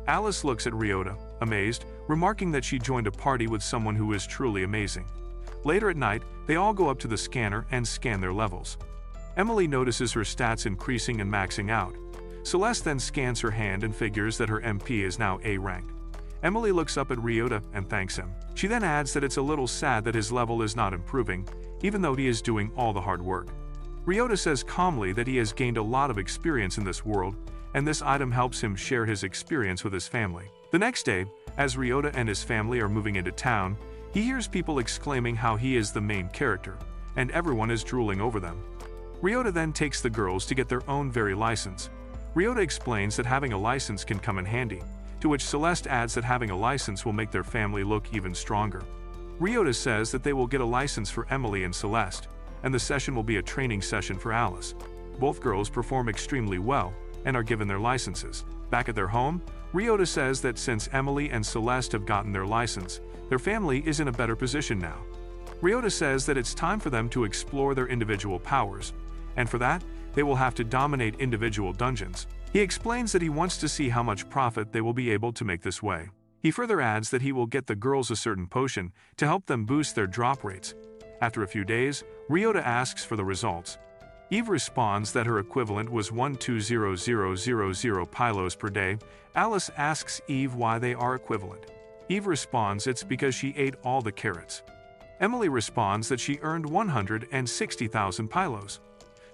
Alice looks at Ryota, amazed, remarking that she joined a party with someone who is truly amazing. Later at night, they all go up to the scanner and scan their levels. Emily notices her stats increasing and maxing out. Celeste then scans her hand and figures that her MP is now A ranked. Emily looks up at Ryota and thanks him. She then adds that it's a little sad that his level is not improving, even though he is doing all the hard work. Ryota says calmly that he has gained a lot of experience in this world, and this item helps him share his experience with his family. The next day, as Ryota and his family are moving into town, he hears people exclaiming how he is the main character, and everyone is drooling over them. Ryota then takes the girls to get their own very license. Ryota explains that having a license can come in handy, to which Celeste adds that having a license will make their family look even stronger. Ryota says that they will get a license for Emily and Celeste, and the session will be a training session for Alice. Both girls perform extremely well and are given their licenses. Back at their home, Ryota says that since Emily and Celeste have gotten their license, their family is in a better position now. Ryota says that it's time for them to explore their individual powers, and for that, they will have to dominate individual dungeons. He explains that he wants to see how much profit they will be able to make this way. He further adds that he will get the girls a certain potion to help them boost their drop rates. After a few days, Ryota asks for the results. Eve responds that her equivalent was 120000 pylos per day. Alice asks Eve why they are equivalent. Eve responds it's because she ate all the carrots. Emily responds that she earned 160,000 pylos.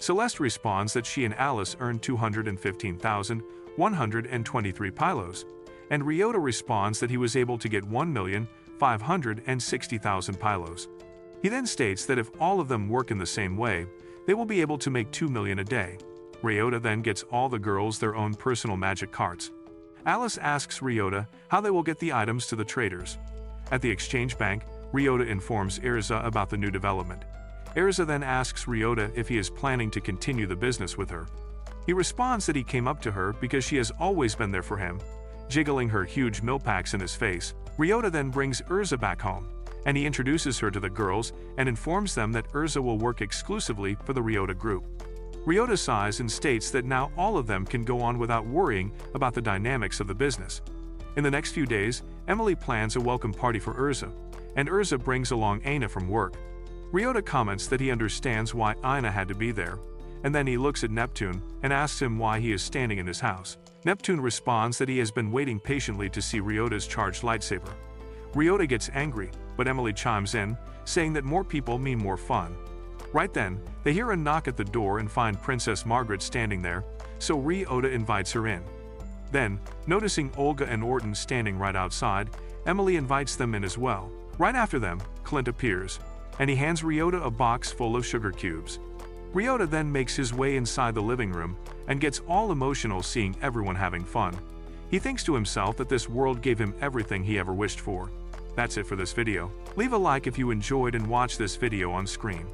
Celeste responds that she and Alice earned 215,123 pylos. And Ryota responds that he was able to get 1,560,000 pylos. He then states that if all of them work in the same way, they will be able to make 2 million a day. Ryota then gets all the girls their own personal magic carts. Alice asks Ryota how they will get the items to the traders. At the exchange bank, Ryota informs Erza about the new development. Erza then asks Ryota if he is planning to continue the business with her. He responds that he came up to her because she has always been there for him. Jiggling her huge millpacks in his face, Ryota then brings Erza back home, and he introduces her to the girls and informs them that Erza will work exclusively for the Ryota group. Ryota sighs and states that now all of them can go on without worrying about the dynamics of the business. In the next few days, Emily plans a welcome party for Erza, and Erza brings along Aina from work. Ryota comments that he understands why Aina had to be there, and then he looks at Neptune and asks him why he is standing in his house. Neptune responds that he has been waiting patiently to see Ryota's charged lightsaber. Ryota gets angry, but Emily chimes in, saying that more people mean more fun. Right then, they hear a knock at the door and find Princess Margaret standing there, so Ryota invites her in. Then, noticing Olga and Orton standing right outside, Emily invites them in as well. Right after them, Clint appears, and he hands Ryota a box full of sugar cubes. Ryota then makes his way inside the living room and gets all emotional seeing everyone having fun. He thinks to himself that this world gave him everything he ever wished for. That's it for this video. Leave a like if you enjoyed and watch this video on screen.